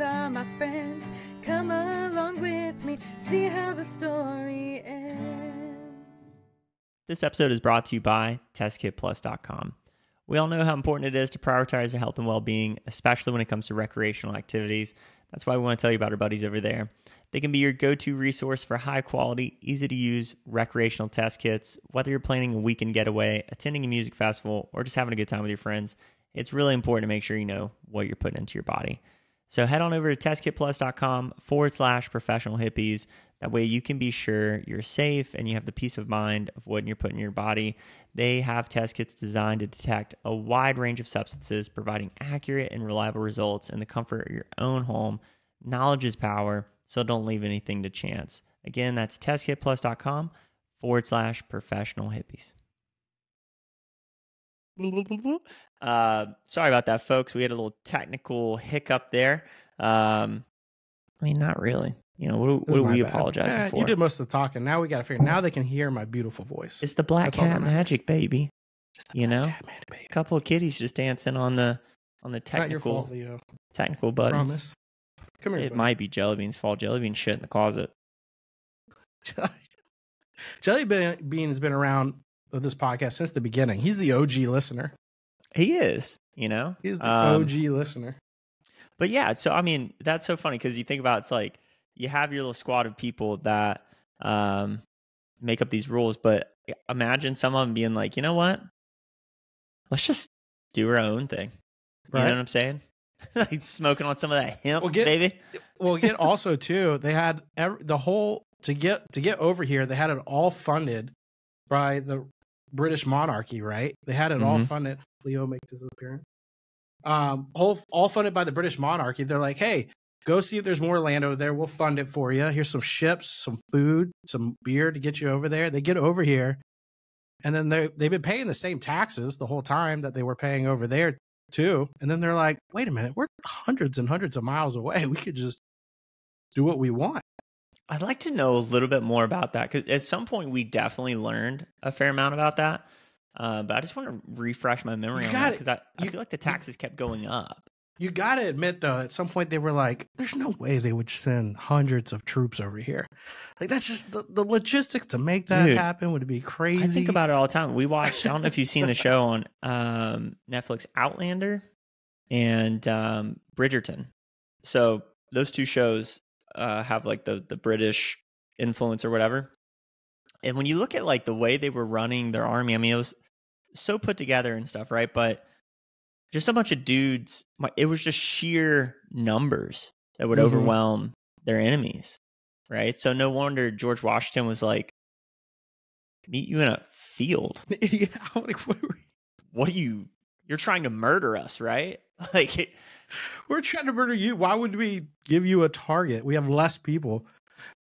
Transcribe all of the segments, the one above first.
are my friends. Come along with me, see how the story ends. This episode is brought to you by testkitplus.com. We all know how important it is to prioritize your health and well-being, especially when it comes to recreational activities. That's why we want to tell you about our buddies over there. They can be your go-to resource for high-quality, easy-to-use recreational test kits. Whether you're planning a weekend getaway, attending a music festival, or just having a good time with your friends, it's really important to make sure you know what you're putting into your body. So head on over to testkitplus.com/professional hippies. That way you can be sure you're safe and you have the peace of mind of what you're putting in your body. They have test kits designed to detect a wide range of substances, providing accurate and reliable results in the comfort of your own home. Knowledge is power, so don't leave anything to chance. Again, that's testkitplus.com/professional hippies. Sorry about that, folks. We had a little technical hiccup there. I mean, not really. You know, what are we apologizing for? You did most of the talking. Now we got to figure. Now they can hear my beautiful voice. It's the black cat magic, baby. You know, baby. A couple of kitties just dancing on the technical Not your fault, Leo. technical buttons. Promise. Come here. It might be Jellybean's fault. Jellybean shit in the closet. Jellybean has been around with this podcast since the beginning. He's the OG listener. He is. You know, He's the OG listener. But yeah, so I mean, that's so funny because you think about it's like you have your little squad of people that make up these rules, but imagine some of them being like, you know what? Let's just do our own thing. You know what I'm saying? Like smoking on some of that hemp, baby. Well, again, also too, they had the whole to get over here. They had it all funded by the British monarchy, right? They had it all funded. Leo makes his appearance. All funded by the British monarchy. They're like, hey, go see if there's more land over there. We'll fund it for you. Here's some ships, some food, some beer to get you over there. They get over here, and then they've been paying the same taxes the whole time that they were paying over there too. And then they're like, wait a minute, we're hundreds and hundreds of miles away. We could just do what we want. I'd like to know a little bit more about that because at some point we definitely learned a fair amount about that. But I just want to refresh my memory on that because I feel like the taxes kept going up. You got to admit, though, at some point they were like, there's no way they would send hundreds of troops over here. Like, that's just the logistics to make that happen would be crazy. I think about it all the time. We watched, I don't know if you've seen the show on Netflix, Outlander and Bridgerton. So those two shows have like the British influence or whatever. And when you look at like the way they were running their army, I mean, it was so put together and stuff, right? But just a bunch of dudes, it was just sheer numbers that would overwhelm their enemies, right? So no wonder George Washington was like, meet you in a field. Yeah, like, what are you, you're trying to murder us, right? Like, we're trying to murder you. Why would we give you a target? We have less people.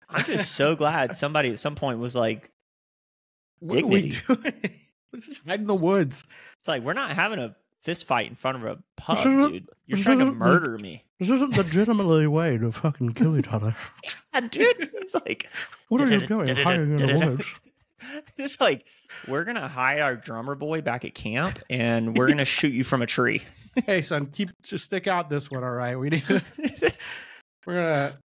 I'm just so glad somebody at some point was like, dignity. What are we doing? Let's just hide in the woods. It's like, we're not having a fist fight in front of a pub, dude. You're trying to murder me. This isn't the gentlemanly way to fucking kill each other. Yeah, dude. It's like, what are you doing? Hiding in the woods. It's like, we're going to hide our drummer boy back at camp and we're going to shoot you from a tree. Hey, son, just stick out this one, all right? We need to,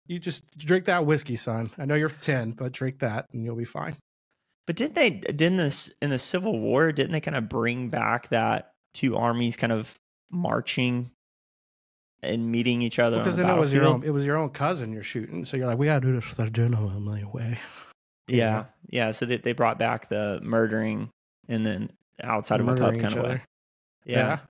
you just drink that whiskey, son. I know you're 10, but drink that and you'll be fine. But didn't this in the Civil War, didn't they kind of bring back that two armies kind of marching and meeting each other? Because then it was your own cousin you're shooting. So you're like, we got to do this the gentlemanly way. Yeah. Yeah. So they brought back the murdering and then outside of a pub kind of way. Yeah.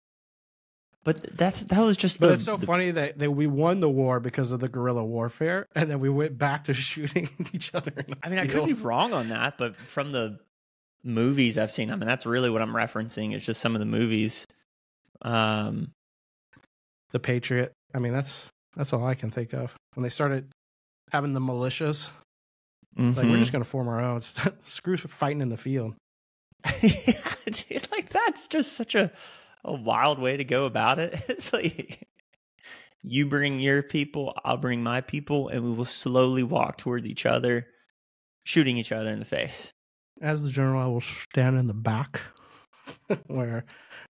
But that was just it's so funny that we won the war because of the guerrilla warfare, and then we went back to shooting each other. I mean, I could be wrong on that, but from the movies I've seen, I mean, that's really what I'm referencing. It's just some of the movies. The Patriot. I mean, that's all I can think of. When they started having the militias, like, we're just going to form our own. Screw fighting in the field. Yeah, dude, like, that's just such a wild way to go about it. It's like, you bring your people, I'll bring my people, and we will slowly walk towards each other, shooting each other in the face. As the general, I will stand in the back where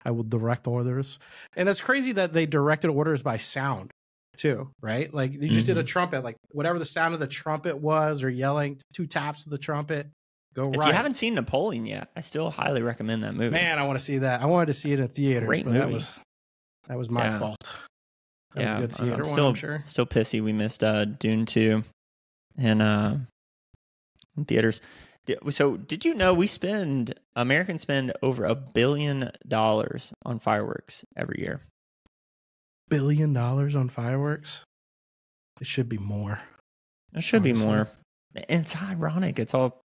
I will direct orders. And it's crazy that they directed orders by sound. too, right? Like you just did a trumpet, like whatever the sound of the trumpet was, or yelling 2 taps of the trumpet, go If right. you haven't seen Napoleon yet, I still highly recommend that movie. Man, I want to see that. I wanted to see it in theaters, Great but movie. that was my fault. That was a good theater one, I'm sure. Still pissy we missed Dune 2 in theaters. So did you know Americans spend over $1 billion on fireworks every year? $1 billion on fireworks? It should be more. It should be more. And it's ironic. It's all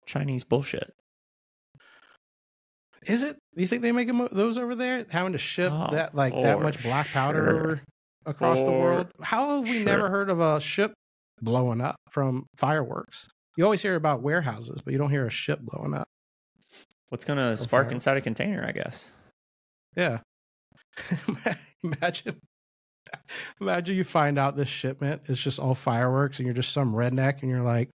Chinese bullshit. Is it? Do you think they make those over there? Having to ship that much black powder over across the world? How have we never heard of a ship blowing up from fireworks? You always hear about warehouses, but you don't hear a ship blowing up. What's going to spark inside a container, I guess? Yeah. Imagine you find out this shipment is just all fireworks and you're just some redneck and you're like,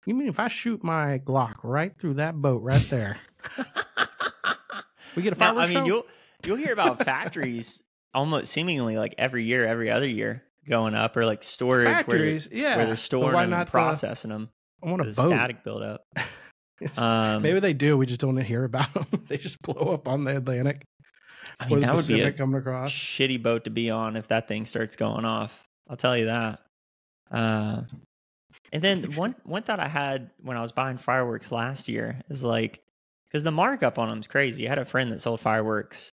you mean if I shoot my Glock right through that boat right there, we get a fireworks show? You'll hear about factories almost seemingly like every other year going up, or like storage where they're storing them and processing them. I want a boat. Static buildup. Maybe they do. We just don't hear about them. They just blow up on the Atlantic. I mean, that would be a coming across. Shitty boat to be on if that thing starts going off. I'll tell you that. And then one thought I had when I was buying fireworks last year is like, because the markup on them is crazy. I had a friend that sold fireworks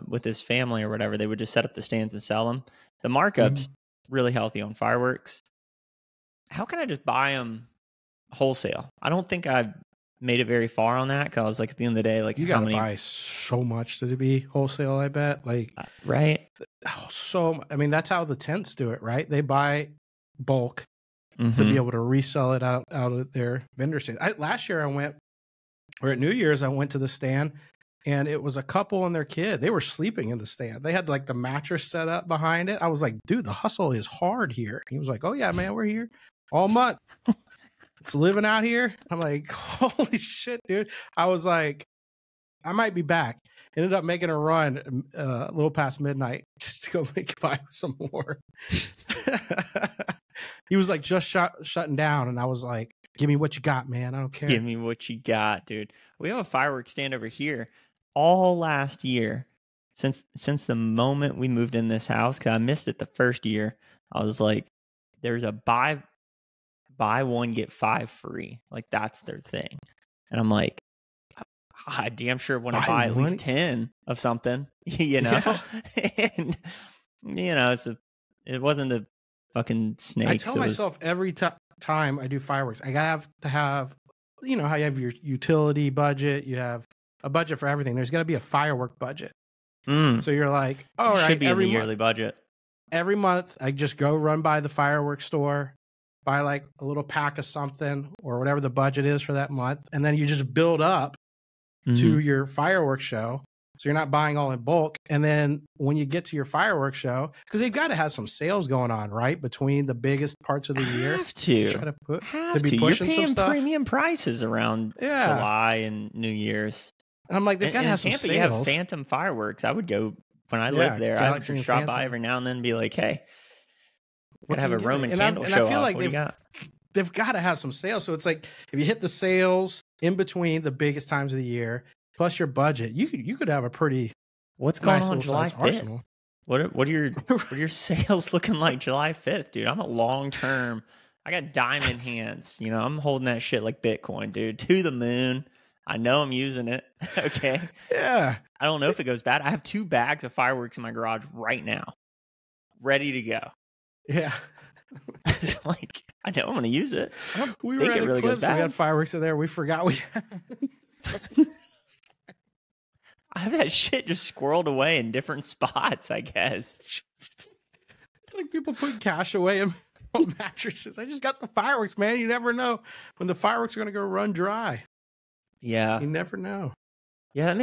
with his family or whatever. They would just set up the stands and sell them. The markup's really healthy on fireworks. How can I just buy them wholesale? I don't think I've made it very far on that, because I was like, at the end of the day, like, you gotta buy so much to be wholesale, I bet. Like, right? So I mean, that's how the tents do it, right? They buy bulk to be able to resell it out of their vendor stand. Last year at New Year's, I went to the stand, and it was a couple and their kid. They were sleeping in the stand. They had like the mattress set up behind it. I was like, dude, the hustle is hard here. He was like, oh yeah, man, we're here all month. It's living out here. I'm like, holy shit, dude. I was like, I might be back. Ended up making a run a little past midnight just to go buy some more. He was like just shutting down, and I was like, give me what you got, man. I don't care. Give me what you got, dude. We have a fireworks stand over here all last year. Since the moment we moved in this house, because I missed it the first year, I was like, there's a buy one, get 5 free. Like, that's their thing. And I'm like, I damn sure want to buy at least 10 of something, you know? Yeah. And, you know, it wasn't the fucking snakes. I tell myself every time I do fireworks, I have to have, you know, how you have your utility budget, you have a budget for everything. There's got to be a firework budget. So you're like, all right, should be in the yearly budget. Every month, I just go run by the fireworks store, buy like a little pack of something or whatever the budget is for that month. And then you just build up to your fireworks show. So you're not buying all in bulk. And then when you get to your fireworks show, because they've got to have some sales going on, right? Between the biggest parts of the year. Have to. Try to put, have to be to. pushing You're paying some stuff. Premium prices around July and New Year's. And I'm like, they've got to have some sales. You have Phantom fireworks. I would go, when I lived there, I would just drop by every now and then and be like, hey, gotta have a Roman candle show off. Like what do you got? They've got to have some sales. So it's like, if you hit the sales in between the biggest times of the year, plus your budget, you could have a pretty what's going on July 5th? What are your sales looking like July 5th, dude? I'm a long term. I got diamond hands. You know, I'm holding that shit like Bitcoin, dude. To the moon. I know I'm using it. Okay. Yeah. I don't know if it goes bad. I have 2 bags of fireworks in my garage right now, ready to go. Yeah. Like, I know I'm going to use it. We were at it really goes bad. We had fireworks in there. We forgot we had. I have that shit just squirreled away in different spots, I guess. It's like people putting cash away in mattresses. I just got the fireworks, man. You never know when the fireworks are going to go run dry. Yeah. You never know. Yeah,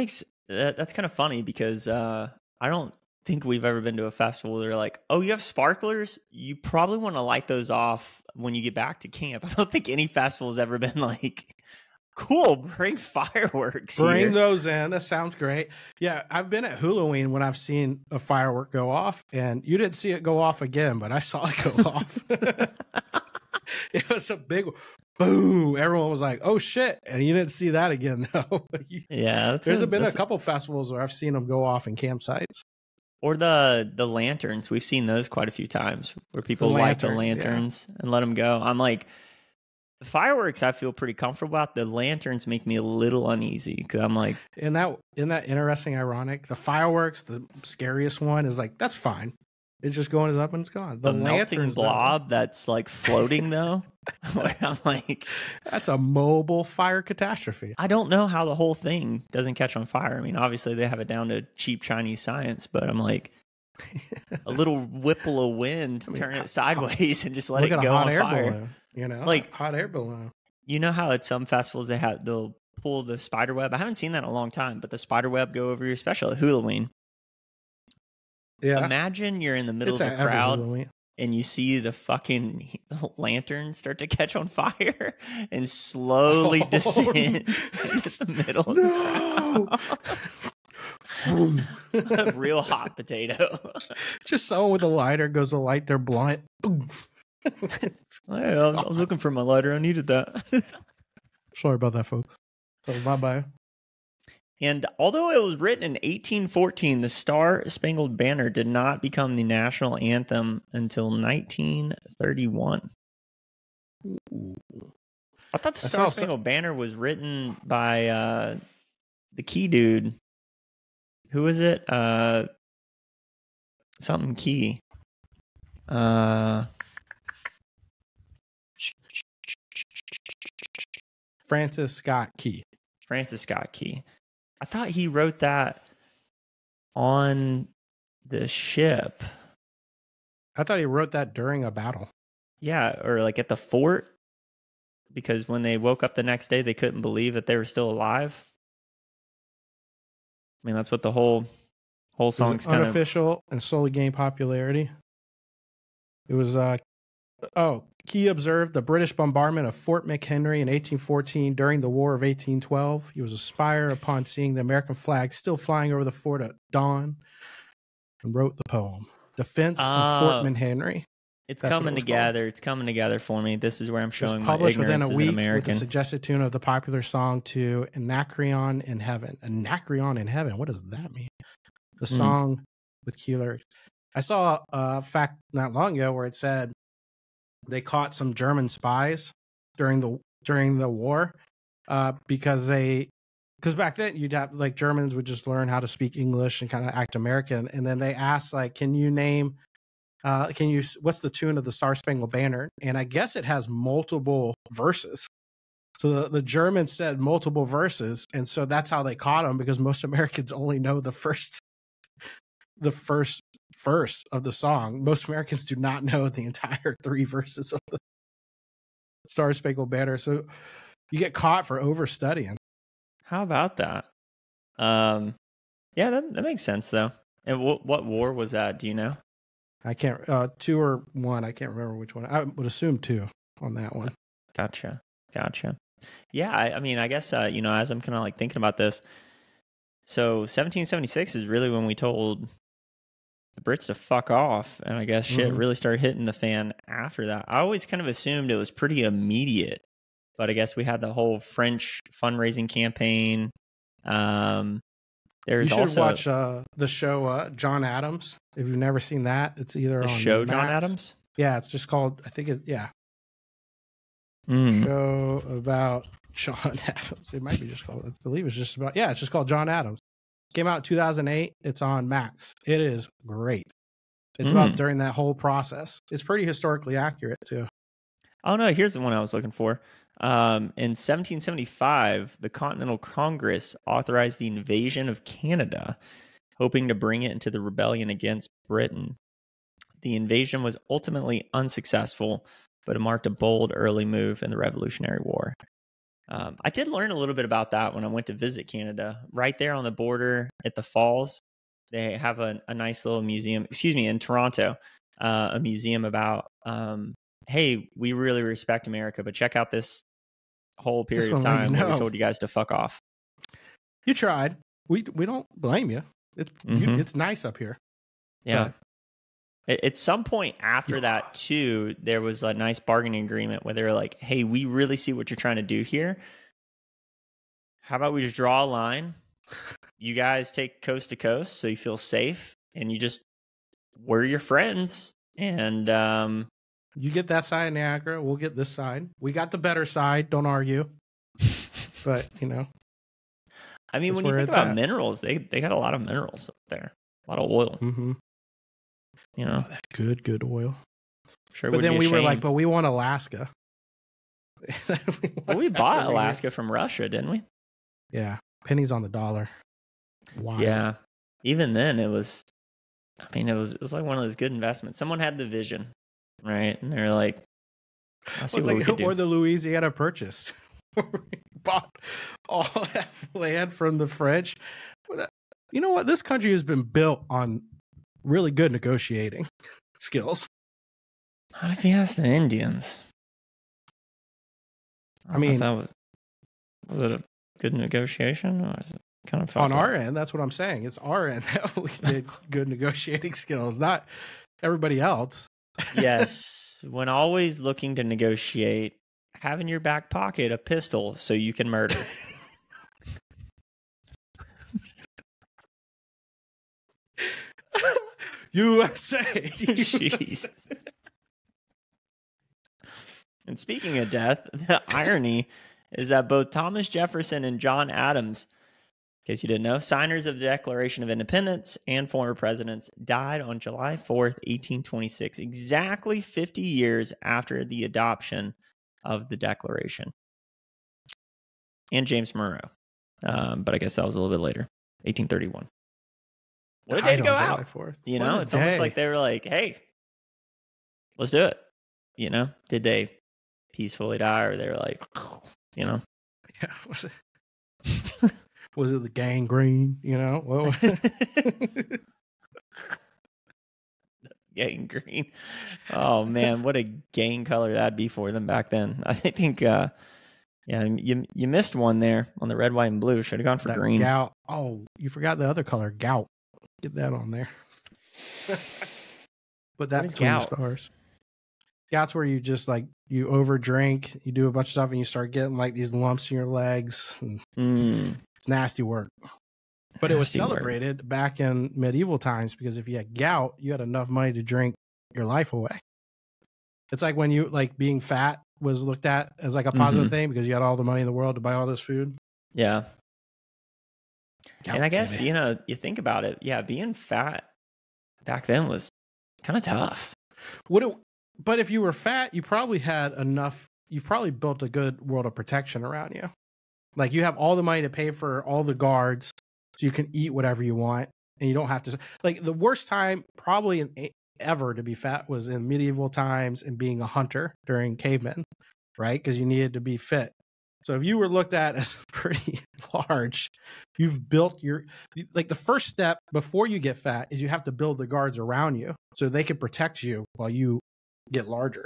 that's kind of funny because I don't think we've ever been to a festival where they're like, oh, you have sparklers? You probably want to light those off when you get back to camp. I don't think any festival has ever been like, Cool. Bring fireworks. Bring those in. That sounds great. Yeah, I've been at Halloween when I've seen a firework go off, and you didn't see it go off again, but I saw it go off. It was a big boom. Everyone was like, "Oh shit!" And you didn't see that again, though. Yeah, there's been a couple festivals where I've seen them go off in campsites. Or the lanterns. We've seen those quite a few times where people light the lanterns and let them go. I'm like, the fireworks I feel pretty comfortable about. The lanterns make me a little uneasy because I'm like, isn't that interesting, ironic? The fireworks, the scariest one is like, that's fine. It's just going up and it's gone. The melting blob that's like floating though. I'm like, that's a mobile fire catastrophe. I don't know how the whole thing doesn't catch on fire. I mean, obviously they have it down to cheap Chinese science, but I'm like, a little whipple of wind, turn it sideways and just let it go on fire. Balloon, you know, like hot air balloon. You know how at some festivals they'll pull the spider web. I haven't seen that in a long time, but the spider web go over your special at Halloween. Yeah. Imagine you're in the middle of the crowd and you see the fucking lantern start to catch on fire and slowly descend into the middle of the crowd. Real hot potato. Just someone with a lighter goes to light their blunt. Boom. I was looking for my lighter. I needed that. Sorry about that, folks. So bye-bye. And although it was written in 1814, the Star-Spangled Banner did not become the national anthem until 1931. Ooh. I thought the Star-Spangled Banner was written by the key dude. Who is it? Something Key. Francis Scott Key. Francis Scott Key. I thought he wrote that on the ship. I thought he wrote that during a battle. Yeah, or like at the fort. Because when they woke up the next day, they couldn't believe that they were still alive. I mean, that's what the whole song's kind of unofficial and slowly gained popularity. It was Key observed the British bombardment of Fort McHenry in 1814 during the War of 1812. He was inspired upon seeing the American flag still flying over the fort at dawn and wrote the poem, Defense of Fort McHenry. It's coming together. It's coming together for me. This is where I'm showing my ignorance within a week as an American. With the suggested tune of the popular song to Anacreon in Heaven. Anacreon in Heaven. What does that mean? The song with key lyrics. I saw a fact not long ago where it said they caught some German spies during the war because back then you'd have like Germans would just learn how to speak English and kind of act American, and then they asked like, can you name what's the tune of the Star Spangled Banner? And I guess it has multiple verses. So the Germans said multiple verses, and so that's how they caught them, because most Americans only know the first verse of the song. Most Americans do not know the entire 3 verses of the Star Spangled Banner. So you get caught for overstudying. How about that? Yeah, that makes sense though. And what war was that? Do you know? I can't. 2 or 1. I can't remember which one. I would assume 2 on that one. Gotcha. Yeah, I mean, I guess as I'm kind of like thinking about this, so 1776 is really when we told the Brits to fuck off, and I guess shit really started hitting the fan after that. I always kind of assumed it was pretty immediate, but I guess we had the whole French fundraising campaign. There's you should watch the show John Adams. If you've never seen that, it's either on show Max. John Adams. Yeah, it's just called. I think it. Yeah. Show about John Adams. It might be just called. I believe it's just about. Yeah, it's just called John Adams. Came out in 2008. It's on Max. It is great. It's about during that whole process. It's pretty historically accurate too. Oh no, here's the one I was looking for. In 1775, the Continental Congress authorized the invasion of Canada, hoping to bring it into the rebellion against Britain. The invasion was ultimately unsuccessful, but it marked a bold early move in the Revolutionary War. I did learn a little bit about that when I went to visit Canada. Right there on the border at the falls, they have a nice little museum, in Toronto, a museum about, hey, we really respect America, but check out this whole period one of way you time where we know. told you guys to fuck off. You tried. We don't blame you. It's nice up here. Yeah. At some point after that, too, there was a nice bargaining agreement where they were like, hey, we really see what you're trying to do here. How about we just draw a line? You guys take coast to coast so you feel safe, and we're your friends. And you get that side of Niagara, we'll get this side. We got the better side, don't argue. But, I mean, when you think about minerals, they got a lot of minerals up there, a lot of oil. Mm-hmm. That good oil. Sure, but then we were like, but we want Alaska. We bought Alaska from Russia, didn't we? Yeah, pennies on the dollar. Wow. Yeah, even then it was. I mean, it was like one of those good investments. Someone had the vision, right? And they're like, "Let's see what we can do." Or the Louisiana Purchase. Bought all that land from the French. You know what? This country has been built on really good negotiating skills. Not if you ask the Indians. I mean, was it a good negotiation, or is it kind of on our end? That's what I'm saying. It's our end that we did good negotiating skills, not everybody else. Yes, when always looking to negotiate, have in your back pocket a pistol so you can murder. USA. Jeez. And speaking of death, the irony is that both Thomas Jefferson and John Adams, in case you didn't know, signers of the Declaration of Independence and former presidents, died on July 4th, 1826, exactly 50 years after the adoption of the Declaration. And James Monroe. But I guess that was a little bit later, 1831. What a day to go out. You know, it's almost like they were like, hey, let's do it. You know, did they peacefully die, or they were like, you know? Yeah. Was it the gangrene? You know? Well, gangrene. Oh, man, what a gang color that'd be for them back then. I think, yeah, you missed one there on the red, white, and blue. Should have gone for green. Gout. Oh, you forgot the other color, gout. Get that on there. But that's gout. Stars. Gout's where you just you overdrink, you do a bunch of stuff, and you start getting these lumps in your legs. It's nasty work. But it was celebrated back in medieval times because if you had gout, you had enough money to drink your life away. It's like when you being fat was looked at as a positive thing because you had all the money in the world to buy all this food. Yeah. And I guess, you think about it. Yeah, being fat back then was kind of tough. But if you were fat, you probably had enough. You've probably built a good world of protection around you. You have all the money to pay for all the guards so you can eat whatever you want. And you don't have to. The worst time probably ever to be fat was in medieval times and being a hunter during cavemen, right? Because you needed to be fit. So if you were looked at as pretty large, you've built the first step before you get fat is you have to build the guards around you so they can protect you while you get larger.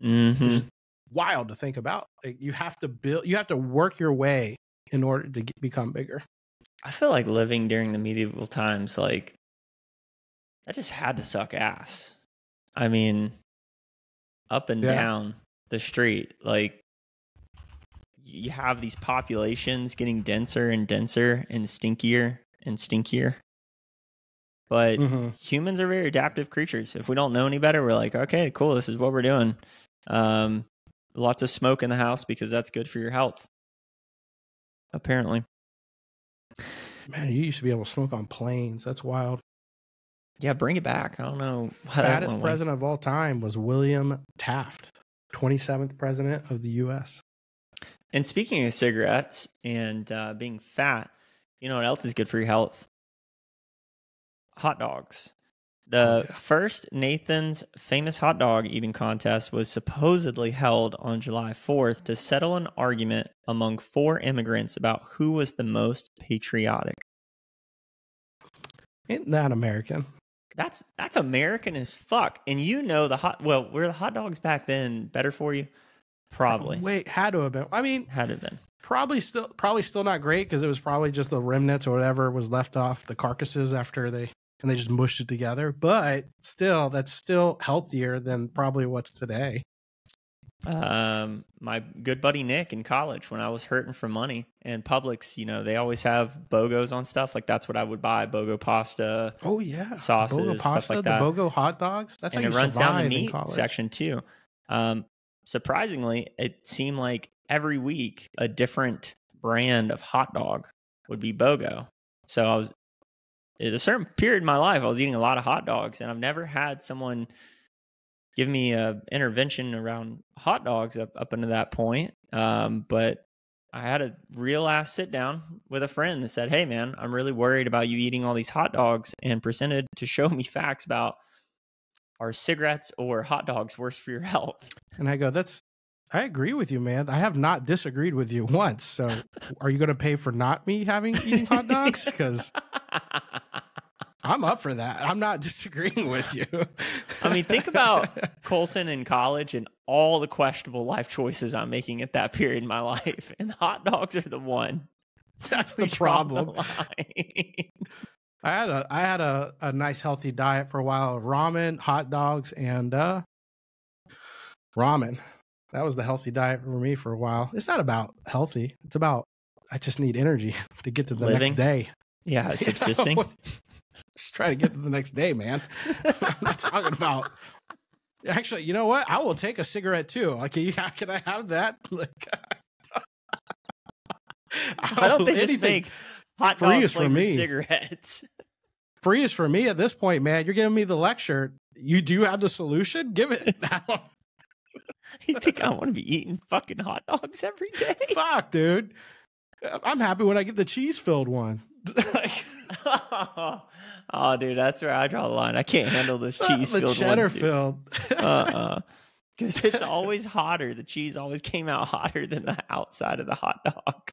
Mm-hmm. Which is wild to think about. You have to work your way in order to become bigger. I feel like living during the medieval times, that just had to suck ass. I mean, up and down the street, you have these populations getting denser and denser and stinkier and stinkier. But humans are very adaptive creatures. If we don't know any better, we're like, okay, cool, this is what we're doing. Lots of smoke in the house because that's good for your health. Apparently. Man, you used to be able to smoke on planes. That's wild. Yeah, bring it back. I don't know. Fattest president of all time was William Taft, 27th president of the U.S. And speaking of cigarettes and being fat, you know what else is good for your health? Hot dogs. The first Nathan's famous hot dog eating contest was supposedly held on July 4th to settle an argument among 4 immigrants about who was the most patriotic. Ain't that American? That's American as fuck. And were the hot dogs back then better for you? Probably. Wait, had to have been. I mean, Had to have been. probably still not great because it was probably just the remnants or whatever was left off the carcasses after they just mushed it together. But still, that's still healthier than probably what's today. My good buddy Nick in college, when I was hurting for money, and Publix, you know, they always have BOGOs on stuff. Like that's what I would buy: BOGO pasta. Oh yeah, sauces, BOGO pasta, stuff like that. the BOGO hot dogs. That's and how it you runs down the survive in meat college. section too. Surprisingly, it seemed like every week a different brand of hot dog would be BOGO. So I was at a certain period in my life, I was eating a lot of hot dogs, and I've never had someone give me a intervention around hot dogs up until that point. But I had a real ass sit down with a friend that said, "Hey man, I'm really worried about you eating all these hot dogs," and presented to show me facts about are cigarettes or hot dogs worse for your health. And I go, I agree with you, man. I have not disagreed with you once. So are you going to pay for not me eating hot dogs? Because I'm up for that. I'm not disagreeing with you. I mean, think about Colton in college and all the questionable life choices I'm making at that period in my life. And hot dogs are the one. That's the problem. I had a nice healthy diet for a while of ramen, hot dogs, and ramen. That was the healthy diet for me for a while. It's not about healthy. It's about I just need energy to get to the next day. Yeah, subsisting. Just try to get to the next day, man. I'm not talking about. Actually, you know what? I will take a cigarette too. Like, can I have that? Like, I don't think it's fake. Hot free is for for me. Cigarettes. Free is for me at this point, man. You're giving me the lecture. You do have the solution? Give it. You think I want to be eating fucking hot dogs every day? Fuck, dude. I'm happy when I get the cheese-filled one. Like, oh, dude, that's where I draw the line. I can't handle those cheese-filled ones. The cheddar-filled. Because it's always hotter. The cheese always came out hotter than the outside of the hot dog.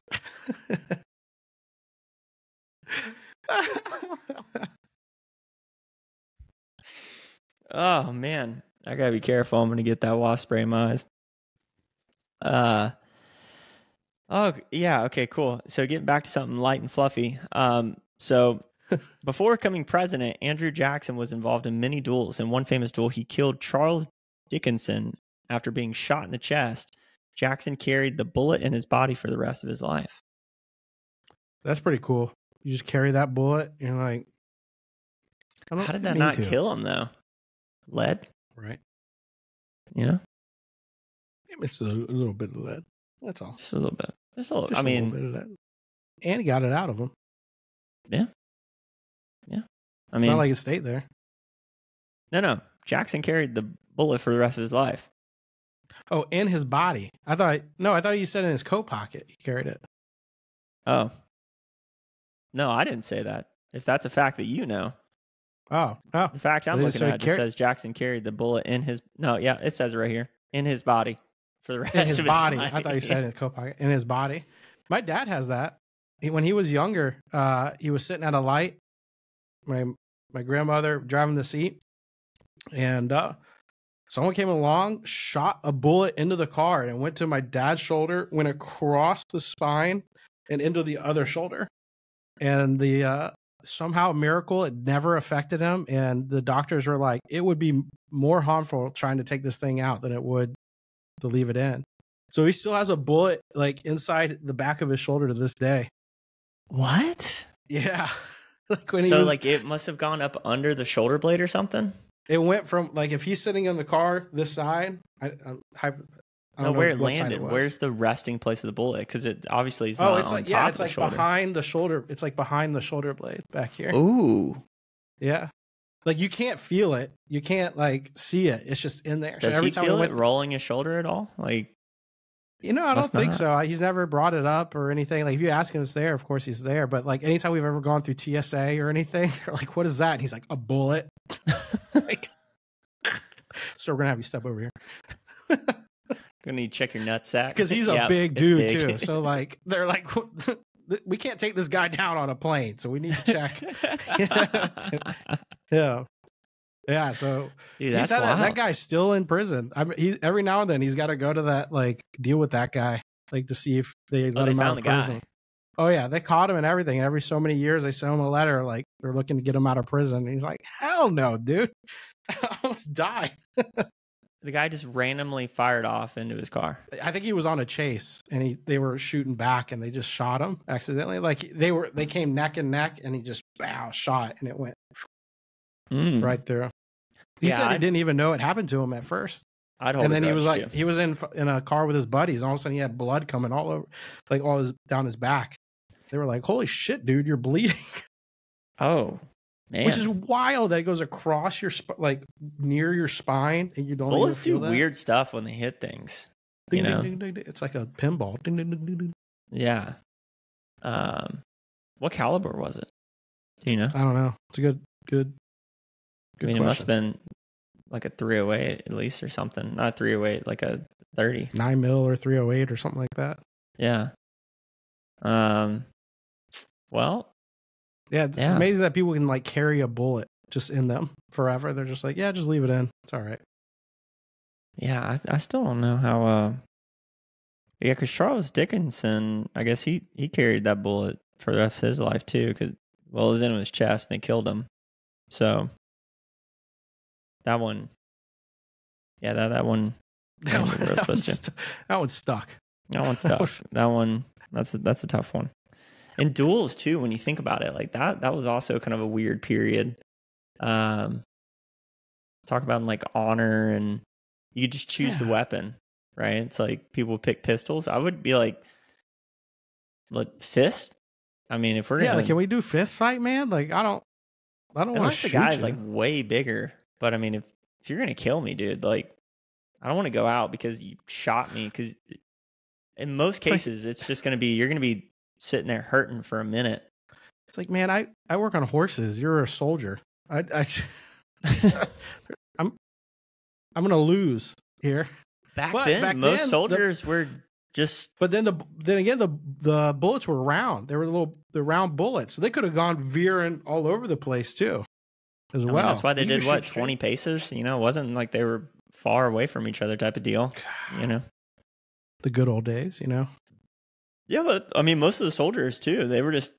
Oh, man. I gotta be careful. I'm gonna get that wasp spray in my eyes. Oh, yeah. Okay, cool. So getting back to something light and fluffy. So before becoming president, Andrew Jackson was involved in many duels. In one famous duel, he killed Charles Dickinson after being shot in the chest. Jackson carried the bullet in his body for the rest of his life. That's pretty cool. You just carry that bullet, and you're like, how did that not kill him, though? Lead? Right. You know? It's a little bit of lead. That's all. Just a little bit. Just a little. Just a little bit of that. And he got it out of him. Yeah. Yeah. I mean, it's not like it stayed there. No. Jackson carried the bullet for the rest of his life. Oh, in his body. I thought you said in his coat pocket he carried it. Oh. No, I didn't say that. If that's a fact that you know. Oh. The fact I'm looking at just says Jackson carried the bullet in his... No, yeah, it says it right here. In his body for the rest of his body. life. I thought you said in his coat pocket. In his body. My dad has that. When he was younger, he was sitting at a light. My grandmother driving the seat. And someone came along, shot a bullet into the car, and it went to my dad's shoulder, went across the spine, and into the other shoulder. And somehow a miracle, it never affected him. And the doctors were like, it would be more harmful trying to take this thing out than it would to leave it in. So he still has a bullet like inside the back of his shoulder to this day. What? Yeah. Like it must have gone up under the shoulder blade or something? It went from like if he's sitting in the car this side, I don't know where it landed. Where's the resting place of the bullet? Because it obviously is not on top of the shoulder. Behind the shoulder. It's like behind the shoulder blade back here. Ooh. Yeah. Like you can't feel it. You can't like see it. It's just in there. Does so every he time feel it rolling his shoulder at all? Like, I don't think so. He's never brought it up or anything. Like if you ask him, it's there. Of course he's there. But like anytime we've ever gone through TSA or anything, they're like, "What is that?" And he's like, "A bullet." Like, so we're gonna have you step over here. Gonna need to check your nutsack because he's a big dude too. So like they're like, we can't take this guy down on a plane, so we need to check. Yeah. Yeah, so Dude, he that's said wild. that guy's still in prison. I mean, he every now and then he's got to go to that like deal with that guy, like to see if they let they him out found of the prison. guy. Oh yeah, they caught him and everything. Every so many years, they send him a letter like they're looking to get him out of prison. And he's like, "Hell no, dude! I almost died." The guy just randomly fired off into his car. I think he was on a chase and they were shooting back and they just shot him accidentally. Like they came neck and neck and he just shot and it went right through. He said he didn't even know it happened to him at first. And then he was like, he was in a car with his buddies, and all of a sudden he had blood coming all over, like down his back. They were like, "Holy shit, dude, you're bleeding!" Oh man, which is wild. That it goes across your like near your spine, and you don't. Bullets do weird stuff when they hit things. Ding, ding, ding, ding, ding. It's like a pinball. Ding, ding, ding, ding, ding. Yeah. What caliber was it? Do you know? I don't know. It's a good I mean, question. It must have been like a 308 at least or something. Not 308, like a 30. 9 mil or 308 or something like that. Yeah. Well. Yeah, it's amazing that people can like carry a bullet just in them forever. They're just like, yeah, just leave it in. It's all right. Yeah, I still don't know how. Yeah, because Charles Dickinson, I guess he carried that bullet for the rest of his life too. Because it was in his chest and it killed him. So that one, yeah, that one. That one's stuck. That one's stuck. That one, that's a tough one. And duels too, when you think about it, like that was also kind of a weird period. Talk about like honor, and you could just choose the weapon, right? It's like people would pick pistols. I would be like fist. I mean, if we're like, can we do fist fight, man? Like, I don't want to shoot the guy's you. like way bigger, but I mean, if you're gonna kill me, dude, like, I don't want to go out because you shot me. Because in most cases, it's just gonna be you're gonna be sitting there hurting for a minute. It's like, man, I work on horses. You're a soldier. I'm gonna lose here. Back then, most soldiers were just. But then again, the bullets were round. They were the round bullets, so they could have gone veering all over the place too, as well. That's why they did 20 paces. You know, it wasn't like they were far away from each other type of deal. You know, the good old days. You know. Yeah, but I mean, most of the soldiers too. They were just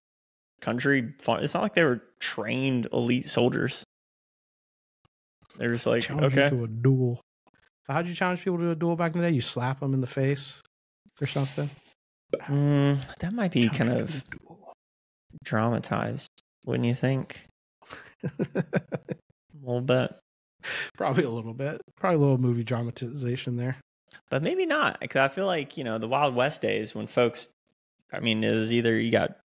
country. It's not like they were trained elite soldiers. They're just like, okay, to a duel. How'd you challenge people to a duel back in the day? You slap them in the face or something? That might be kind of dramatized, wouldn't you think? A little bit. Probably a little bit. Probably a little movie dramatization there. But maybe not. Because I feel like, the Wild West days when folks, I mean, it was either you got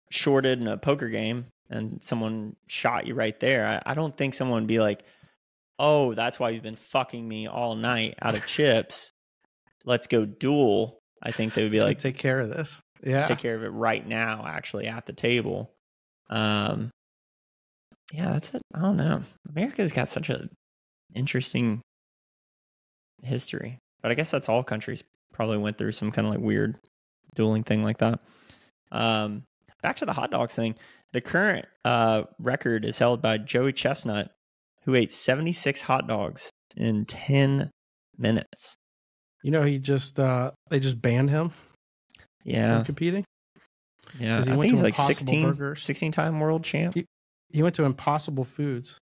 shorted in a poker game and someone shot you right there. I don't think someone would be like, oh, that's why you've been fucking me all night out of chips. Let's go duel. I think they would be like, take care of this. Yeah. Let's take care of it right now, actually, at the table. Yeah, that's it. I don't know. America's got such an interesting history. But I guess that's all countries probably went through some kind of like weird dueling thing like that. Back to the hot dogs thing. The current record is held by Joey Chestnut, who ate 76 hot dogs in 10 minutes. He just they just banned him. Yeah, from competing. Yeah, I think he's like 16-time world champ. He went to Impossible Foods.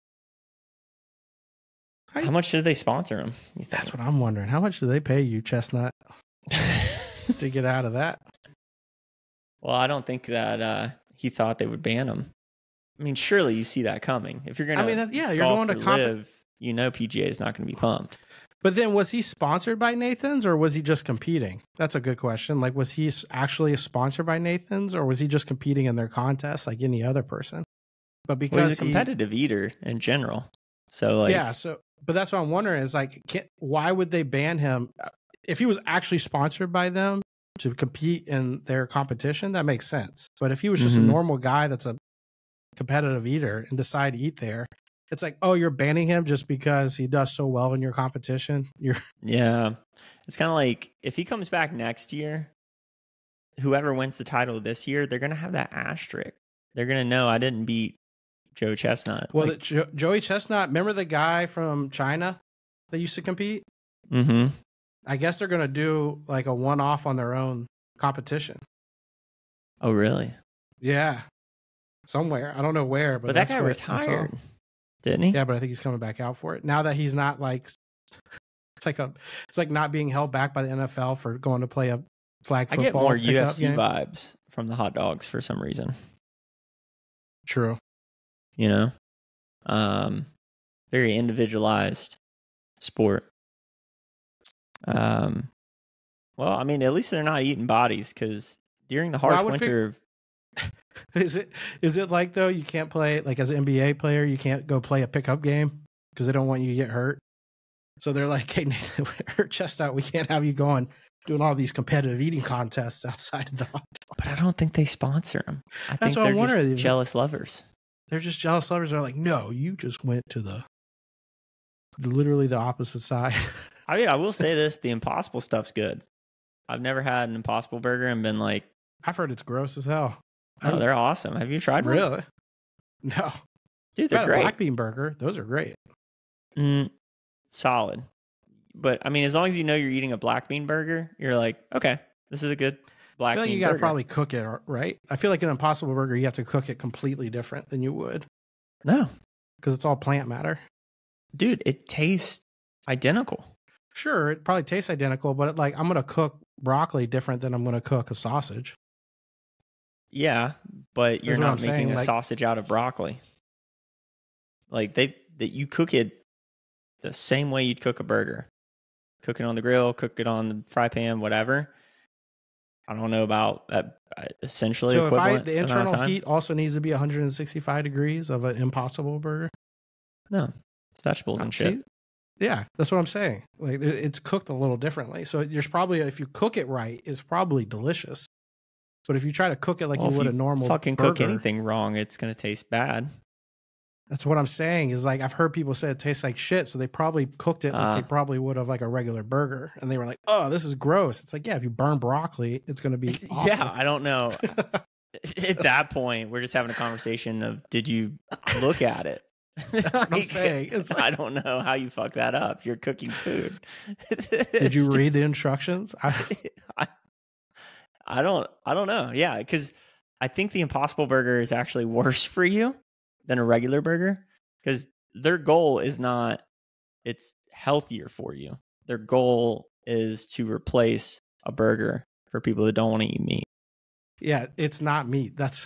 How much did they sponsor him? That's what I'm wondering. How much do they pay you, Chestnut, to get out of that? Well, I don't think that he thought they would ban him. I mean, surely you see that coming. If you're going to, you're going to live, PGA is not going to be pumped. But then, was he sponsored by Nathan's, or was he just competing? That's a good question. Like, was he actually sponsored by Nathan's, or was he just competing in their contest like any other person? But because he's a competitive eater in general, so like, but that's what I'm wondering is like, why would they ban him if he was actually sponsored by them to compete in their competition? That makes sense. But if he was just a normal guy that's a competitive eater and decide to eat there, it's like, oh, you're banning him just because he does so well in your competition. Yeah, it's kind of like if he comes back next year, whoever wins the title this year, they're gonna have that asterisk. They're gonna know I didn't beat Joey Chestnut. Well, Joey Chestnut, remember the guy from China that used to compete? Mm-hmm. I guess they're going to do like a one-off on their own competition. Oh, really? Yeah. Somewhere. I don't know where, but that that's guy what retired, didn't he? Yeah, but I think he's coming back out for it. Now that he's not like it's like not being held back by the NFL for going to play a flag football. I get more pickup UFC game. vibes from the hot dogs for some reason. True. You know? Very individualized sport. Well, I mean, at least they're not eating bodies, because during the harsh winter. Is it like, though, you can't play, like, as an NBA player, you can't go play a pickup game because they don't want you to get hurt? So they're like, hey, Nathan, her chest out, we can't have you going doing all these competitive eating contests outside of the hot dog. But I don't think they sponsor them. I That's think what they're I'm wondering. just jealous lovers. They're just jealous lovers. They're like, no, you just went to literally the opposite side. I mean, I will say this: the Impossible stuff's good. I've never had an Impossible burger and been like, I've heard it's gross as hell. oh, they're awesome. Have you tried one? Really? No. Dude, they're great. Black bean burger. Those are great. Solid. But I mean, as long as you know you're eating a black bean burger, you're like, okay, this is a good black bean burger. I feel like you got to probably cook it, right? I feel like an Impossible burger, you have to cook it completely different than you would. No. Because it's all plant matter. Dude, it tastes identical. Sure, it probably tastes identical, but I'm going to cook broccoli different than I'm going to cook a sausage. Yeah, but you're not making a sausage out of broccoli. Like you cook it the same way you'd cook a burger. Cook it on the grill, cook it on the fry pan, whatever. I don't know about that. Essentially, so equivalent. The internal heat also needs to be 165 degrees of an Impossible burger. No, it's vegetables and shit. Yeah, that's what I'm saying. Like, it's cooked a little differently. So there's probably, if you cook it right, it's probably delicious. But if you try to cook it like you would a normal fucking burger, cook anything wrong, it's going to taste bad. That's what I'm saying. Is like, I've heard people say it tastes like shit, so they probably cooked it like they probably would have like a regular burger, and they were like, "Oh, this is gross." It's like, yeah, if you burn broccoli, it's going to be awful. Yeah, I don't know. At that point, we're just having a conversation of, did you look at it? That's what I'm saying. It's like, I don't know how you fuck that up. You're cooking food. Did you read the instructions? I don't know. Yeah, because I think the Impossible burger is actually worse for you than a regular burger, because their goal is not, it's healthier for you. Their goal is to replace a burger for people that don't want to eat meat. Yeah, it's not meat. That's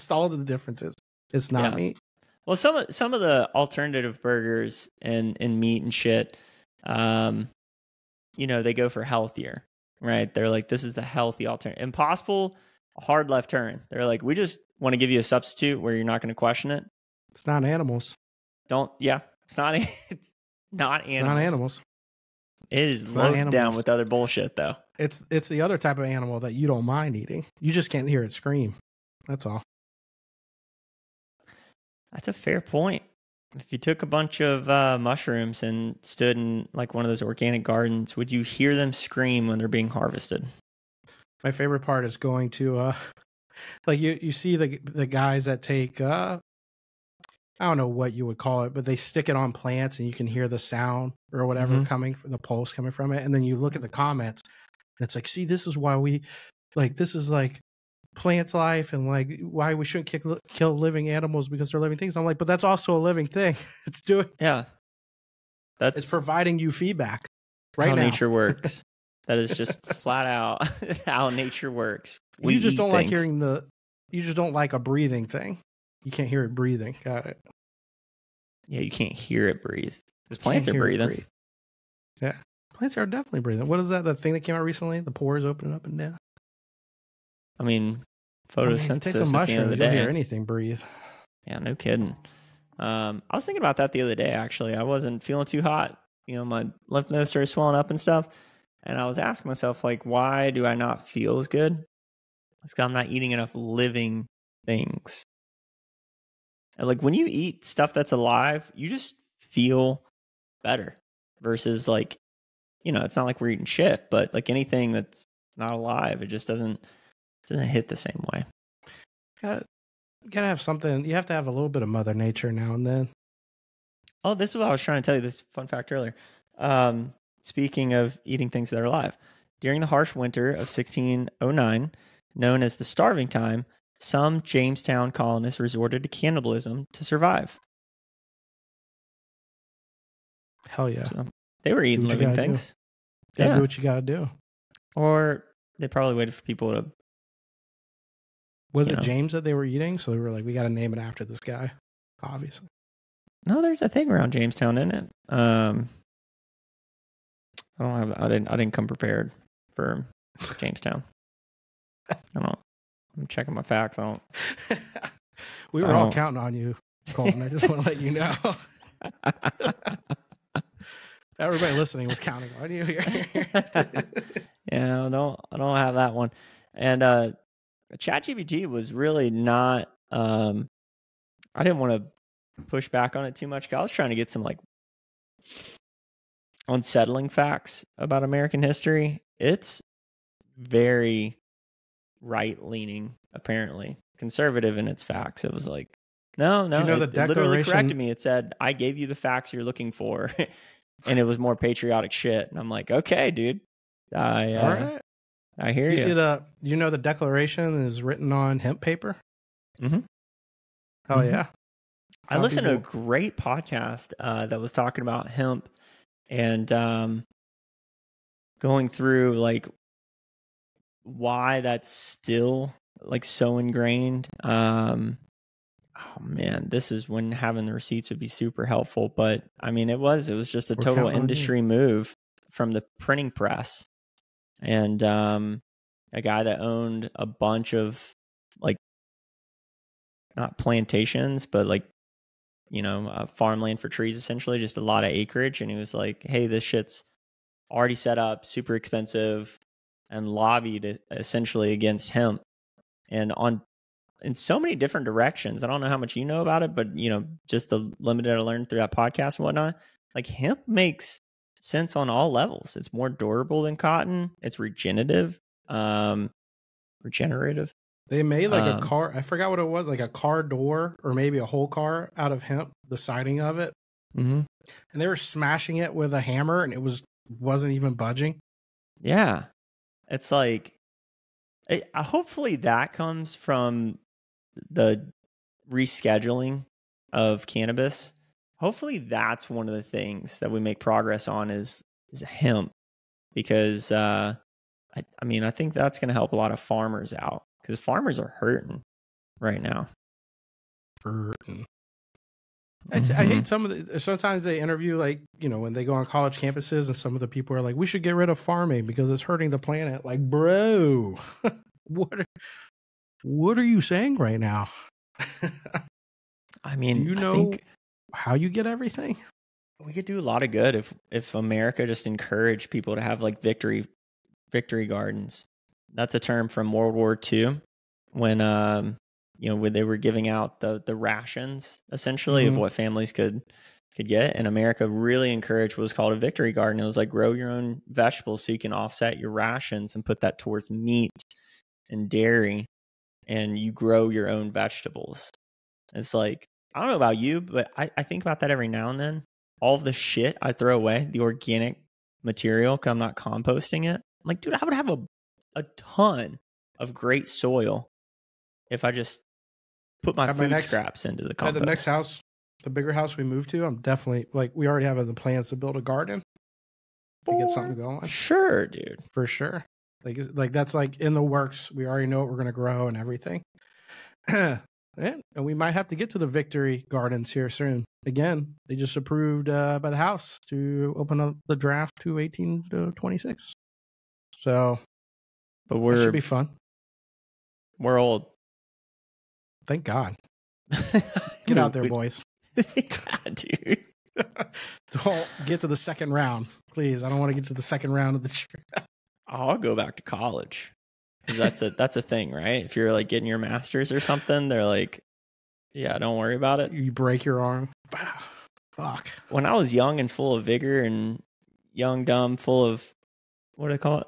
all the differences. It's not meat. Well, some of the alternative burgers and meat and shit, they go for healthier. Right? They're like, this is the healthy alternative. Impossible, a hard left turn. They're like, we just want to give you a substitute where you're not going to question it. It's not animals. It's not it's not animals. Not animals. It is loaded down with other bullshit, though. It's the other type of animal that you don't mind eating. You just can't hear it scream. That's all. That's a fair point. If you took a bunch of mushrooms and stood in like one of those organic gardens, would you hear them scream when they're being harvested? My favorite part is going to like you see the guys that take I don't know what you would call it, but they stick it on plants and you can hear the sound or whatever coming from the pulse coming from it, and then you look at the comments and it's like, see, this is why we like, this is like plants life and like why we shouldn't kill living animals because they're living things. I'm like, but that's also a living thing. It's it's providing you feedback right how now. Nature works. That is just flat out how nature works. You just don't like you just don't like a breathing thing. You can't hear it breathing. Got it. Yeah, you can't hear it breathe because plants are breathing. Yeah, plants are definitely breathing. What is that? The thing that came out recently? The pores opening up and down. I mean, photosynthesis. Take some mushrooms, you'll hear anything breathe. Yeah, no kidding. I was thinking about that the other day, actually. I wasn't feeling too hot. My lymph nodes started swelling up and stuff. And I was asking myself, like, why do I not feel as good? It's because I'm not eating enough living things. And like, when you eat stuff that's alive, you just feel better. Versus like, it's not like we're eating shit, but like anything that's not alive, it just doesn't hit the same way. You gotta have something. You have to have a little bit of Mother Nature now and then. Oh, this is what I was trying to tell you. This fun fact earlier. Speaking of eating things that are alive, during the harsh winter of 1609, known as the Starving Time, some Jamestown colonists resorted to cannibalism to survive. Hell yeah. So they were eating living things. Gotta do what you gotta do. Or they probably waited for people to. Was it James that they were eating? So they were like, we gotta name it after this guy, obviously. No, there's a thing around Jamestown, isn't it? I didn't come prepared for Jamestown. I'm checking my facts. We were all counting on you, Colton. I just want to let you know. Everybody listening was counting on you here. Yeah, I don't have that one. And ChatGPT was really not. I didn't want to push back on it too much. I was trying to get some like unsettling facts about American history. It's very right-leaning, apparently conservative in its facts. It was like, no, you know, it literally corrected me. It said, "I gave you the facts you're looking for," and it was more patriotic shit. And I'm like, okay, dude, all right. I hear you. You know, the Declaration is written on hemp paper. Mm-hmm. Oh yeah. I listened to a great podcast that was talking about hemp and going through like why that's still like so ingrained. Oh man, this is when having the receipts would be super helpful. But I mean, it was just a total industry move from the printing press, and a guy that owned a bunch of like not plantations, but like farmland for trees, essentially, just a lot of acreage. And he was like, "Hey, this shit's already set up, super expensive," and lobbied essentially against hemp, and in so many different directions. I don't know how much you know about it, but just the limited I learned through that podcast and whatnot, like hemp makes sense on all levels. It's more durable than cotton. It's regenerative. They made like a car. I forgot what it was, like a car door or maybe a whole car out of hemp, the siding of it. Mm-hmm. And they were smashing it with a hammer and it wasn't even budging. Yeah. It's like, hopefully that comes from the rescheduling of cannabis. Hopefully that's one of the things that we make progress on is hemp, because I think that's going to help a lot of farmers out, because farmers are hurting right now. I hate sometimes they interview, like, when they go on college campuses and some of the people are like, we should get rid of farming because it's hurting the planet. Like, bro, what are you saying right now? I mean, I think how you get everything? We could do a lot of good if America just encouraged people to have like victory gardens. That's a term from World War II when when they were giving out the rations essentially of what families could get, and America really encouraged what was called a victory garden. It was like, grow your own vegetables so you can offset your rations and put that towards meat and dairy, and you grow your own vegetables. It's like, I don't know about you, but I think about that every now and then. All of the shit I throw away, the organic material, because I'm not composting it. I'm like, dude, I would have a ton of great soil if I just put my food scraps into the compost. At the next house, the bigger house we move to, I'm definitely, like, we already have the plans to build a garden to get something going. Sure, dude. For sure. Like that's like in the works. We already know what we're going to grow and everything. And we might have to get to the victory gardens here soon. Again, they just approved by the House to open up the draft to 18 to 26. So, but that should be fun. We're old. Thank God. Get out there, boys. Yeah, dude. Don't get to the second round, please. I don't want to get to the second round of the draft. I'll go back to college. That's a thing, right? If you're like getting your master's or something, they're like, yeah, don't worry about it. You break your arm. Fuck. When I was young and full of vigor and young, dumb, full of, what do they call it?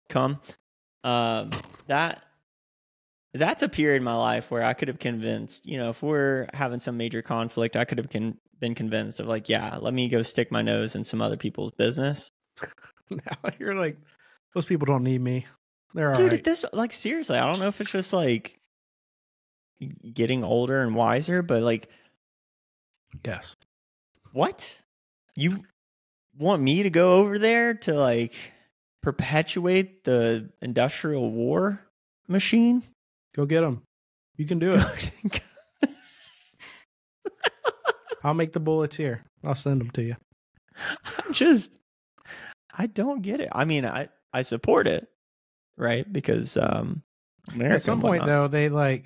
Cum. That that's a period in my life where I could have convinced, if we're having some major conflict, I could have been convinced of like, yeah, let me go stick my nose in some other people's business. Now you're like, those people don't need me. They're all Dude, right. this, like, seriously, I don't know if it's just like getting older and wiser, but like, yes. What? You want me to go over there to like perpetuate the industrial war machine? Go get them. You can do it. I'll make the bullets here. I'll send them to you. I don't get it. I mean, I support it, right? Because America, at some point though, they like,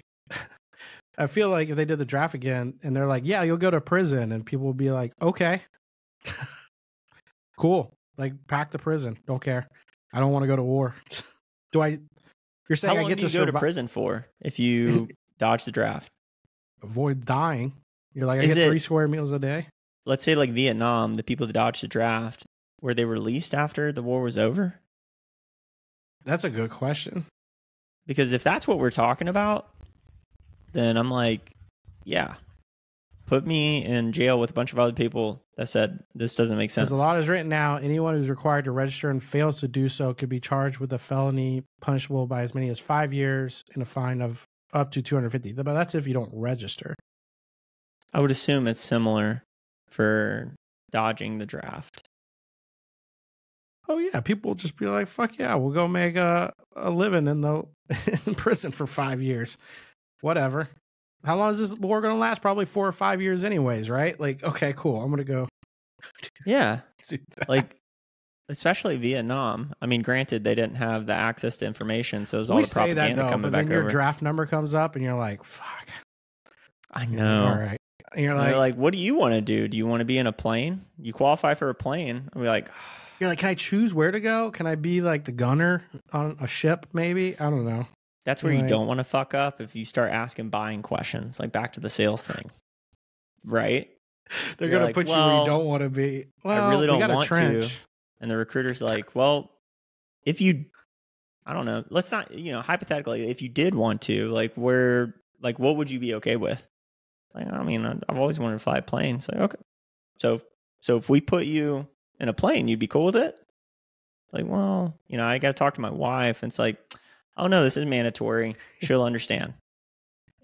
I feel like if they did the draft again and they're like, yeah, you'll go to prison, and people will be like, okay, cool. Like, pack the prison. Don't care. I don't want to go to war. You're saying how long I get do you go to prison for if you dodge the draft? Avoid dying. You're like, I get 3 square meals a day. Let's say like Vietnam, the people that dodged the draft, were they released after the war was over? That's a good question. Because if that's what we're talking about, then I'm like, yeah, put me in jail with a bunch of other people that said this doesn't make sense. Because the law is written now, anyone who's required to register and fails to do so could be charged with a felony punishable by as many as 5 years and a fine of up to $250. But that's if you don't register. I would assume it's similar for dodging the draft. Oh yeah, people will just be like, "Fuck yeah, we'll go make a living in prison for 5 years, whatever." How long is this war gonna last? Probably 4 or 5 years, anyways, right? Like, okay, cool. I'm gonna go. Yeah, like especially Vietnam. I mean, granted, they didn't have the access to information, so it was all the propaganda coming but back then your over. draft number comes up, and you're like, "Fuck." I know. All right. And you're And like, what do you want to do? Do you want to be in a plane? You qualify for a plane. I'll be like, you're like, can I choose where to go? Can I be like the gunner on a ship? Maybe, I don't know. that's where you don't want to fuck up if you start asking buying questions, like back to the sales thing, right? They're gonna put you where you don't want to be. Well, I really don't want to. And the recruiter's like, well, if you, I don't know, let's not, hypothetically, if you did want to, like, what would you be okay with? Like, I mean, I've always wanted to fly a plane. So, okay. So if we put you in a plane, you'd be cool with it? Like, well, I got to talk to my wife. And it's like, oh no, this is mandatory. She'll understand.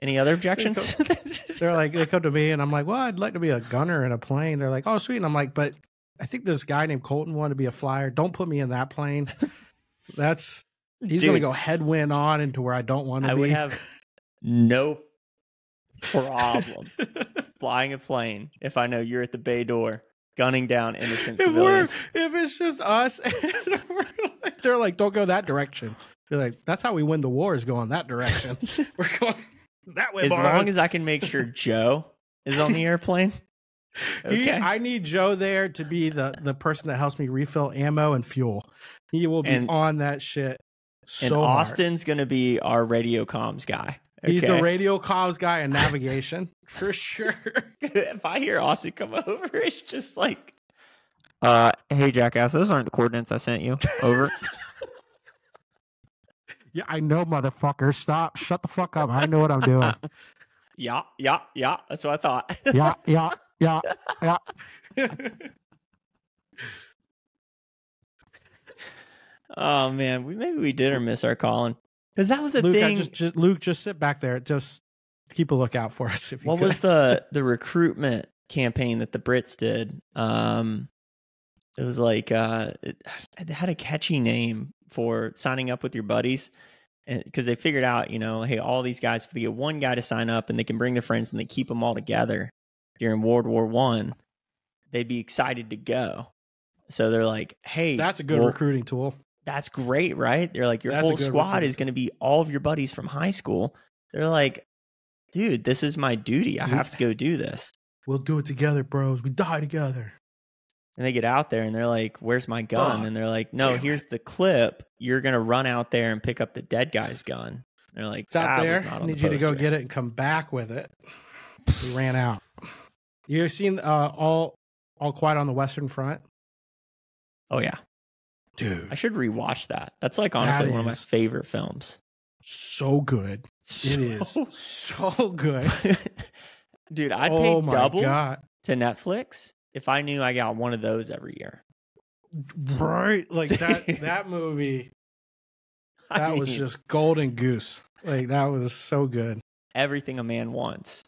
Any other objections? They're like, they come to me and I'm like, well, I'd like to be a gunner in a plane. They're like, oh, sweet. And I'm like, but I think this guy named Colton wanted to be a flyer. Don't put me in that plane. He's going to go headwind on into where I don't want to be. I would have no problem flying a plane if I know you're at the bay door gunning down innocent civilians. If it's just us, they're like, don't go that direction. They're like, that's how we win the war, is going that direction. We're going that way. As long as I can make sure Joe is on the airplane. Okay. I need Joe there to be the person that helps me refill ammo and fuel. He will be on that shit. And Austin's going to be our radio comms guy. Okay? He's the radio comms guy and navigation for sure. If I hear Austin come over, it's just like, hey, jackass, those aren't the coordinates I sent you. Over. Yeah, I know, motherfucker. Stop. Shut the fuck up. I know what I'm doing. Yeah. That's what I thought. Yeah. Oh man, maybe we did or miss our calling, because that was the thing. Luke, just sit back there. Just keep a lookout for us. If you what could. Was the recruitment campaign that the Brits did? It was like it had a catchy name for signing up with your buddies, because they figured out, hey, all these guys, if they get one guy to sign up and they can bring their friends and they keep them all together during World War I, they'd be excited to go. So they're like, hey, that's a good recruiting tool. That's great, right? They're like, your whole squad is going to be all of your buddies from high school. They're like, dude, this is my duty. I have to go do this. We'll do it together, bros. We die together. And they get out there and they're like, where's my gun? And they're like, no, here's the clip. You're going to run out there and pick up the dead guy's gun. And they're like, it's out there. I need you to go get it and come back with it. We ran out. You've seen all Quiet on the Western Front? Oh, yeah. Dude. I should rewatch that. That's like honestly one of my favorite films. so good. It is so good. Dude, I'd Oh pay my double God. to Netflix if I knew I got one of those every year. Right? Like that movie, that was just golden goose. Like that was so good. Everything a man wants.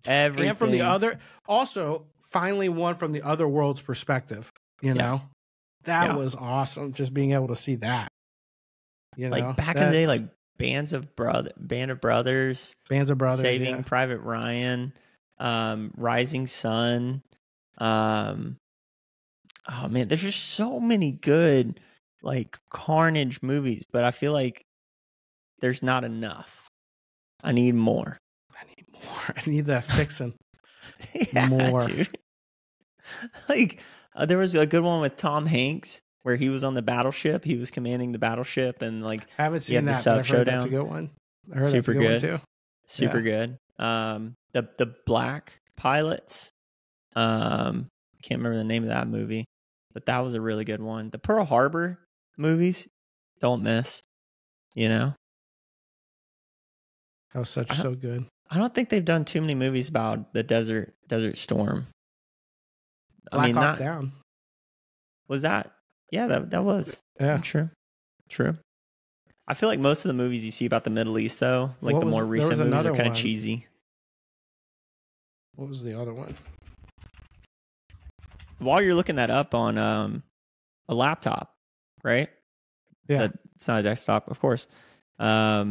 Everything. And from the other, also finally one from the other world's perspective, you know? That was awesome. Just being able to see that. You know? Like back in the day, like Band of Brothers, Saving Private Ryan, Rising Sun. Oh man, there's just so many good like carnage movies, but I feel like there's not enough. I need more. I need that fixing. Yeah, more. Dude. Like there was a good one with Tom Hanks where he was on the battleship. He was commanding the battleship and like I haven't seen that, but I've heard that's a good one. I heard Super that's a good. One too. Super good. The Black Pilots. Can't remember the name of that movie, but that was a really good one. The Pearl Harbor movies, don't miss. You know, that was so good. I don't think they've done too many movies about the Desert Storm. Black Hawk Down. Was that? Yeah, that was. Yeah, true. I feel like most of the movies you see about the Middle East, though, like the more recent movies, are kind of cheesy. What was the other one? While you're looking that up on a laptop, right? Yeah. It's not a desktop, of course. Yeah,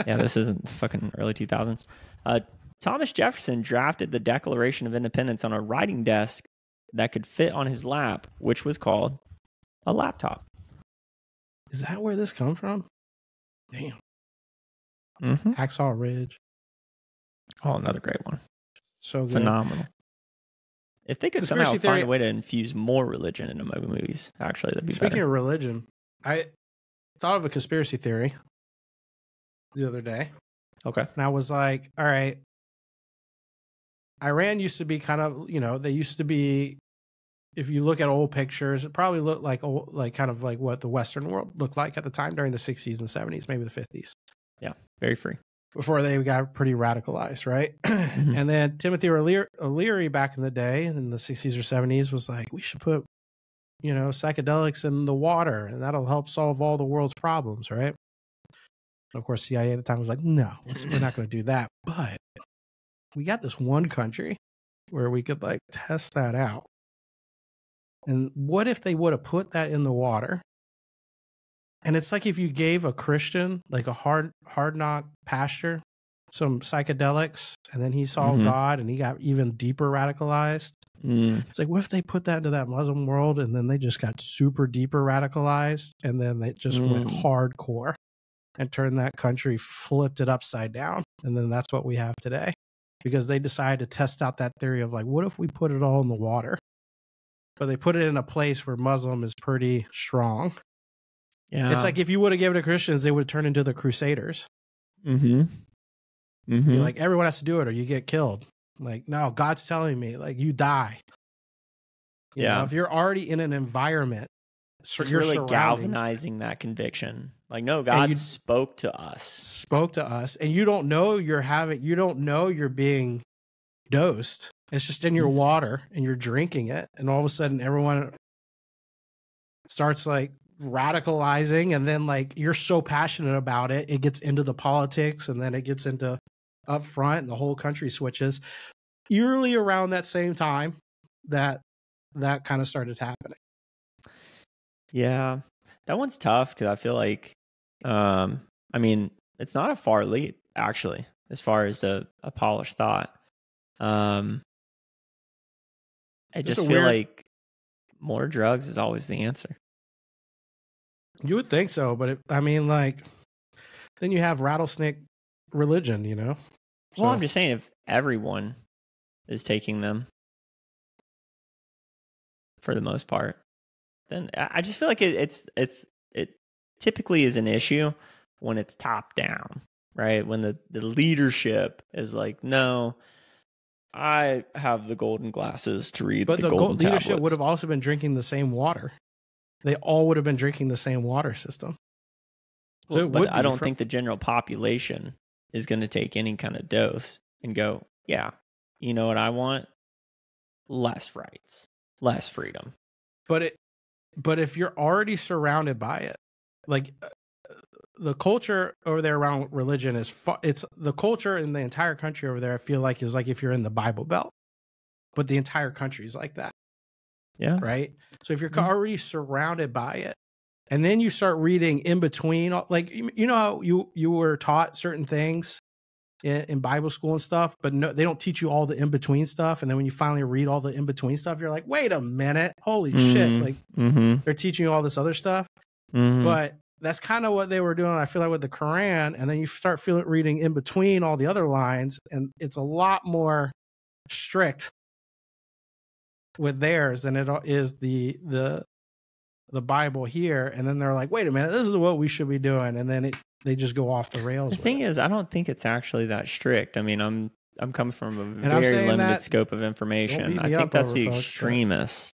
this isn't fucking early 2000s. Thomas Jefferson drafted the Declaration of Independence on a writing desk that could fit on his lap, which was called a laptop. Is that where this comes from? Damn. Mm-hmm. Hacksaw Ridge. Oh, another great one. So good. Phenomenal. If they could somehow find a way to infuse more religion into movies, actually, that'd be better. Speaking of religion, I thought of a conspiracy theory the other day. Okay. And I was like, all right, Iran used to be kind of, they used to be, if you look at old pictures, it probably looked like kind of like what the Western world looked like at the time during the 60s and 70s, maybe the 50s. Yeah, very free. Before they got pretty radicalized, right? Mm-hmm. And then Timothy O'Leary back in the day, in the 60s or 70s, was like, we should put, psychedelics in the water, and that'll help solve all the world's problems, right? And of course, CIA at the time was like, no, we're not going to do that. But we got this one country where we could like test that out. And what if they would have put that in the water? And it's like if you gave a Christian like a hard knock pastor some psychedelics, and then he saw God and he got even deeper radicalized. It's like, what if they put that into that Muslim world and then they just got super deeper radicalized, and then they just went hardcore and turned that country, flipped it upside down, and then that's what we have today, because they decided to test out that theory of like, what if we put it all in the water? But they put it in a place where Muslim is pretty strong. Yeah. It's like if you would have given it to Christians, they would turn into the Crusaders. Be like, everyone has to do it or you get killed. Like, no, God's telling me, like, you die. You know, if you're already in an environment, it's really galvanizing that conviction. Like, no, God spoke to us. And you don't know you're being dosed. It's just in your water and you're drinking it. And all of a sudden everyone starts like radicalizing, and then like you're so passionate about it, it gets into the politics, and then it gets into up front, and the whole country switches. Eerily around that same time that kind of started happening. Yeah, that one's tough because I feel like, I mean, it's not a far leap actually, as far as a polished thought. I just feel like more drugs is always the answer. You would think so, but then you have rattlesnake religion, Well, I'm just saying, if everyone is taking them for the most part, then I just feel like it typically is an issue when it's top down, right? When the leadership is like, no, I have the golden glasses to read, but the golden leadership tablets. Would have also been drinking the same water. They all would have been drinking the same water system. So it but would I be don't think the general population is going to take any kind of dose and go, yeah, you know what I want? Less rights, less freedom. But if you're already surrounded by it, like the culture over there around religion it's the culture in the entire country over there, I feel like, is like if you're in the Bible Belt, but the entire country is like that. Yeah. Right. So if you're already surrounded by it, and then you start reading in between, like, you know how you were taught certain things in Bible school and stuff, but no, they don't teach you all the in between stuff. And then when you finally read all the in between stuff, you're like, wait a minute, holy shit! Like they're teaching you all this other stuff. But that's kind of what they were doing, I feel like, with the Quran. And then you start reading in between all the other lines, and it's a lot more strict with theirs than it is the Bible here. And then they're like, wait a minute, this is what we should be doing. And then they just go off the rails. The thing is, I don't think it's actually that strict. I mean, I'm coming from a and very limited scope of information. I think that's the extremists.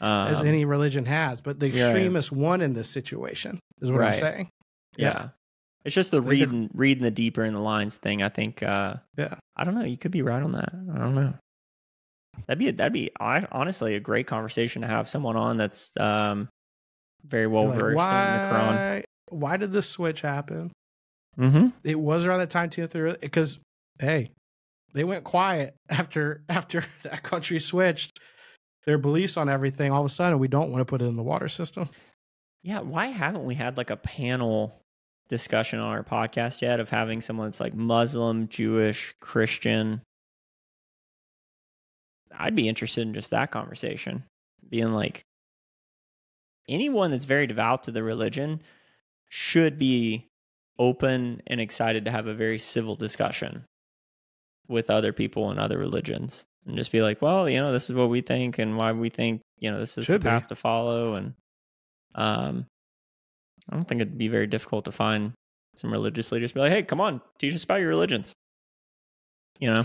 As any religion has, but the extremists won in this situation, is what I'm saying. Yeah. It's just the reading the deeper in the lines thing. I think, I don't know. You could be right on that. I don't know. That'd be honestly a great conversation to have someone on that's very well versed in the Quran. Why did this switch happen? It was around that time too, because hey, they went quiet after that country switched their beliefs on everything. All of a sudden, we don't want to put it in the water system. Yeah, why haven't we had like a panel discussion on our podcast yet of having someone that's like Muslim, Jewish, Christian? I'd be interested in just that conversation, being like, anyone that's very devout to the religion should be open and excited to have a very civil discussion with other people in other religions, and just be like, well, you know, this is what we think and why we think, you know, this is the path to follow. And I don't think it'd be very difficult to find some religious leaders be like, hey, come on, teach us about your religions. You know,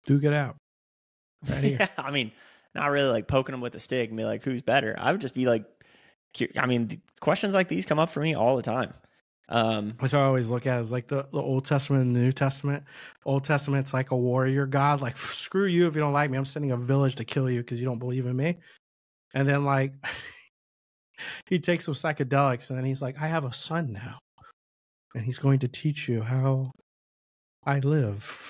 duke it out. Right here. Yeah, I mean, not really like poking them with a stick and be like, who's better? I would just be like, I mean, questions like these come up for me all the time. Which I always look at is like the Old Testament and the New Testament. Old Testament's like a warrior god, like, screw you if you don't like me, I'm sending a village to kill you because you don't believe in me. And then like he takes some psychedelics and then he's like, I have a son now and he's going to teach you how I live.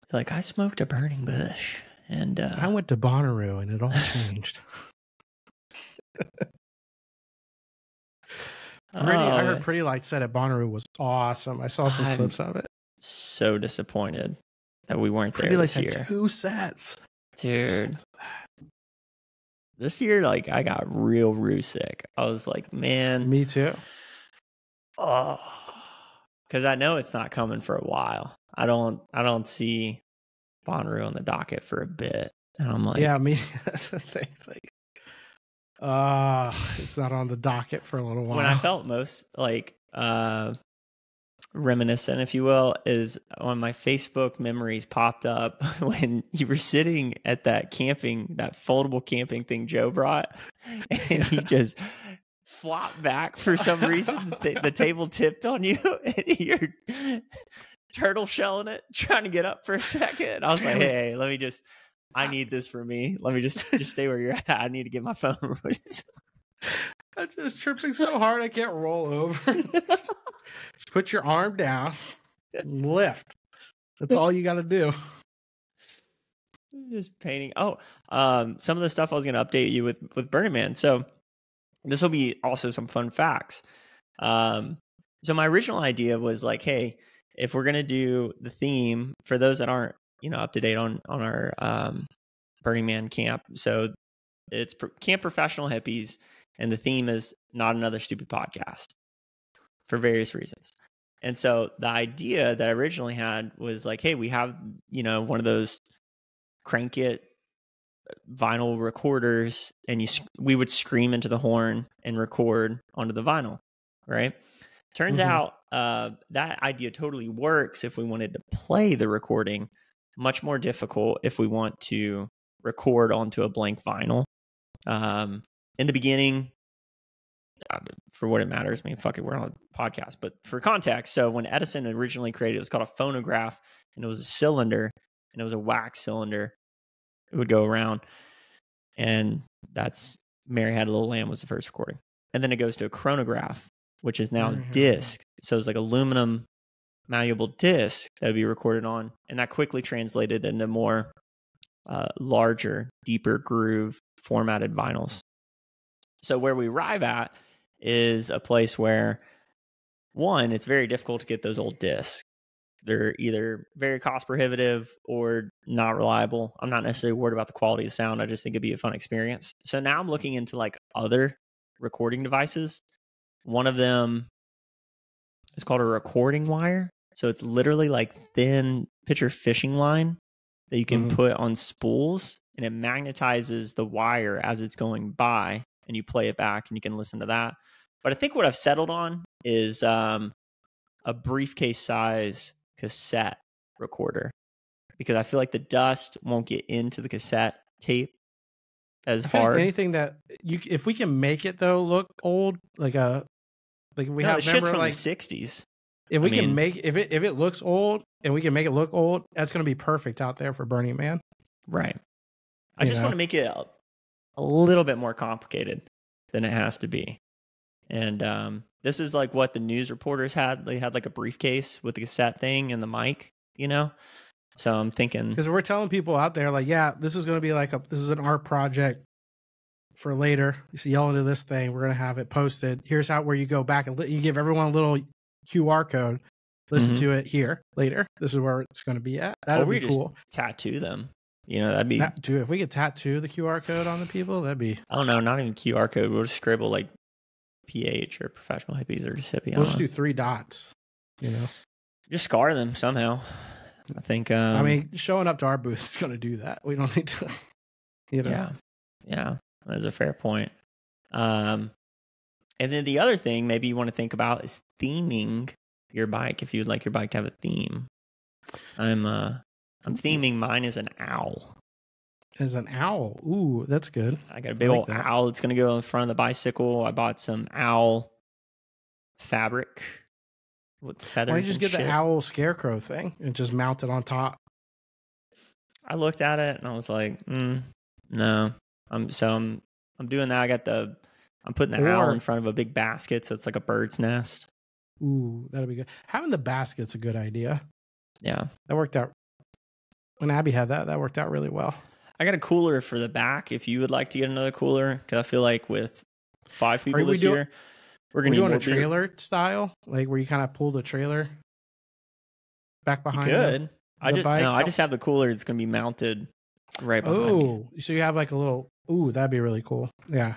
It's like, I smoked a burning bush and I went to Bonnaroo and it all changed. I heard Pretty Light Set at Bonnaroo was awesome. I saw some clips of it. So disappointed that we weren't there Pretty Light this had year. 2 sets. Dude. This year, like, I got real Roo sick. I was like, man. Me too. Oh. Because I know it's not coming for a while. I don't see Bonnaroo on the docket for a bit. And I'm like, yeah, me. That's the thing. It's like, it's not on the docket for a little while. When I felt most like reminiscent, if you will, is when my Facebook memories popped up when you were sitting at that foldable camping thing Joe brought, and he just flopped back for some reason. The table tipped on you, and you're turtle shelling it, trying to get up for a second. I was like, hey, let me just. I need this for me. Let me just stay where you're at. I need to get my phone. I'm just tripping so hard I can't roll over. just put your arm down and lift. That's all you got to do. Just painting. Some of the stuff I was going to update you with Burning Man. So this will be also some fun facts. So my original idea was like, hey, if we're going to do the theme, for those that aren't, up to date on our Burning Man camp. So it's Camp Professional Hippies, and the theme is Not Another Stupid Podcast for various reasons. And so the idea that I originally had was like, hey, we have, one of those crank it vinyl recorders, and we would scream into the horn and record onto the vinyl, right? Turns out that idea totally works if we wanted to play the recording. Much more difficult if we want to record onto a blank vinyl. In the beginning, for what it matters. I mean, fuck it, we're on a podcast. But for context, so when Edison originally created, it was called a phonograph, and it was a cylinder, and it was a wax cylinder. It would go around, and that's Mary Had a Little Lamb was the first recording. And then it goes to a chronograph, which is now a disc. So it's like aluminum malleable disc that would be recorded on, and that quickly translated into more larger, deeper groove formatted vinyls. So where we arrive at is a place where, one, it's very difficult to get those old discs. They're either very cost prohibitive or not reliable. I'm not necessarily worried about the quality of sound. I just think it'd be a fun experience. So now I'm looking into like other recording devices. One of them is called a recording wire. So it's literally like thin picture fishing line that you can put on spools, and it magnetizes the wire as it's going by, and you play it back and you can listen to that. But I think what I've settled on is a briefcase size cassette recorder, because I feel like the dust won't get into the cassette tape as hard. Anything that if we can make it though look old, like if we have the shit's from like the 60s. If we can make if it looks old and we can make it look old, that's going to be perfect out there for Burning Man. Right. I just want to make it a little bit more complicated than it has to be. And this is like what the news reporters had. They had like a briefcase with the cassette thing and the mic, you know? So I'm thinking, because we're telling people out there, like, yeah, this is going to be like this is an art project for later. You see, yell into this thing. We're going to have it posted. Here's where you go back and you give everyone a little QR code. Listen to it here later. This is where it's going to be at. That'd be cool. Just tattoo them. You know, that'd be. Dude, if we could tattoo the QR code on the people, that'd be. I don't know, not even QR code. We'll just scribble like PH or professional hippies or just hippie. We'll just do 3 dots. You know, just scar them somehow. I think. I mean, showing up to our booth is going to do that. We don't need to. You know. Yeah, that's a fair point. And then the other thing maybe you want to think about is theming your bike. If you'd like your bike to have a theme, I'm theming mine as an owl. As an owl, ooh, that's good. I got a big old owl that's going to go in front of the bicycle. I bought some owl fabric with feathers. Why don't you just get the owl scarecrow thing and just mount it on top? I looked at it and I was like, no. I'm doing that. I'm putting the owl in front of a big basket, so it's like a bird's nest. Ooh, that'll be good. Having the basket's a good idea. Yeah, that worked out. When Abby had that worked out really well. I got a cooler for the back if you would like to get another cooler, because I feel like with 5 people this year, we're going to doing a trailer style, like where you kind of pull the trailer back behind. Good. Bike. I just have the cooler. It's going to be mounted right behind me. So you have like a little. Ooh, that'd be really cool. Yeah.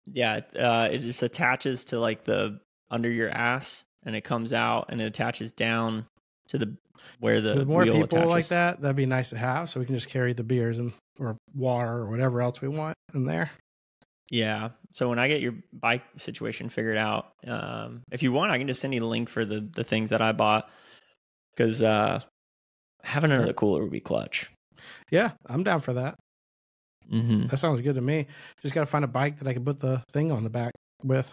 Yeah. It just attaches to like the under your ass, and it comes out and it attaches down to where the with more wheel people attaches. Like that'd be nice to have, so we can just carry the beers or water or whatever else we want in there. Yeah. So when I get your bike situation figured out, if you want, I can just send you the link for the things that I bought, because having another cooler would be clutch. Yeah, I'm down for that. Mm-hmm. That sounds good to me. Just got to find a bike that I can put the thing on the back with.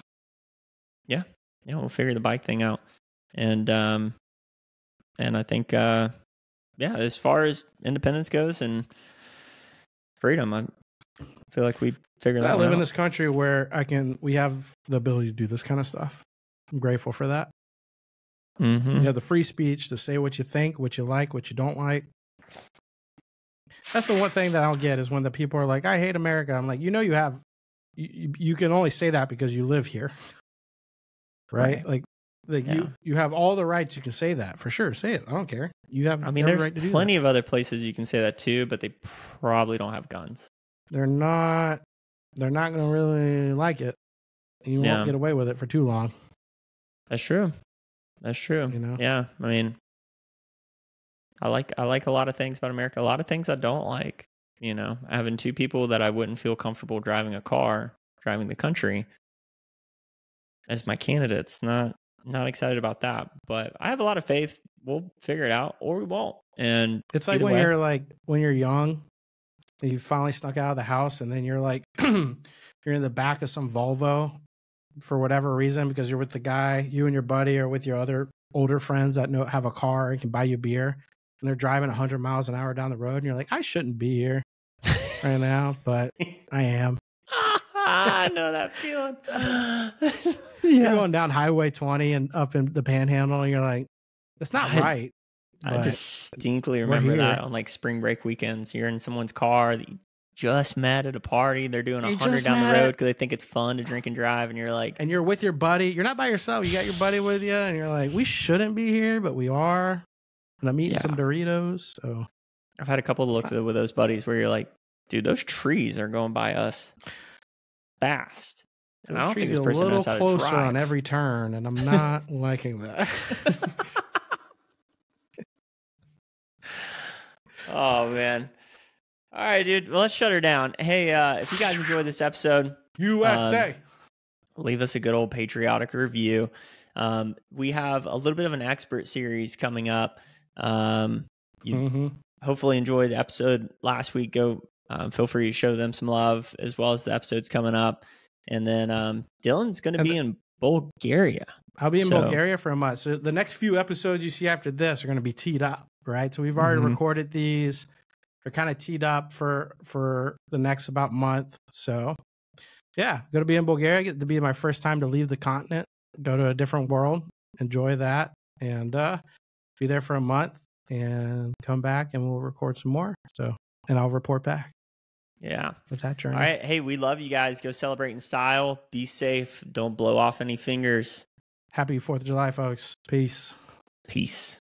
Yeah, we'll figure the bike thing out, and I think as far as independence goes and freedom, I feel like we figured that out. I live in this country where we have the ability to do this kind of stuff. I'm grateful for that. Mm-hmm. You have the free speech to say what you think, what you like, what you don't like. That's the one thing that I don't get is when the people are like, I hate America. I'm like, you can only say that because you live here. Right? Like you have all the rights. You can say that for sure. Say it. I don't care. You have every right to do that. There's plenty of other places you can say that too, but they probably don't have guns. They're not going to really like it. You won't get away with it for too long. That's true. You know? Yeah. I mean, I like a lot of things about America. A lot of things I don't like. You know, having 2 people that I wouldn't feel comfortable driving the country as my candidates. Not excited about that. But I have a lot of faith. We'll figure it out, or we won't. And it's like when you're young, and you finally snuck out of the house, and then you're like, you're in the back of some Volvo, for whatever reason, because you're with the guy, you and your buddy, or with your other older friends that have a car and can buy you beer, and they're driving 100 miles an hour down the road, and you're like, I shouldn't be here right now, but I am. I know that feeling. You're going down Highway 20 and up in the Panhandle, and you're like, it's not right. I distinctly remember that on like spring break weekends. You're in someone's car that you just met at a party. They're doing 100 down the road because they think it's fun to drink and drive. And you're like, and you're with your buddy. You're not by yourself. You got your buddy with you, and you're like, we shouldn't be here, but we are. And I'm eating some Doritos. So I've had a couple of looks with those buddies where you're like, dude, those trees are going by us fast. And I don't think this person knows how to drive. Closer on every turn, and I'm not liking that. Oh man. All right, dude. Well, let's shut her down. Hey, if you guys enjoyed this episode, USA, leave us a good old patriotic review. We have a little bit of an expert series coming up. You hopefully enjoyed the episode last week. Go feel free to show them some love, as well as the episodes coming up. And then Dylan's going to be in Bulgaria. I'll be in Bulgaria for a month. So the next few episodes you see after this are going to be teed up, right? So we've already recorded these. They're kind of teed up for the next about month. So yeah, going to be in Bulgaria. Get to be my first time to leave the continent, go to a different world, enjoy that, and be there for a month and come back and we'll record some more. So, and I'll report back. Yeah. With that journey. All right. Hey, we love you guys. Go celebrate in style. Be safe. Don't blow off any fingers. Happy 4th of July, folks. Peace. Peace.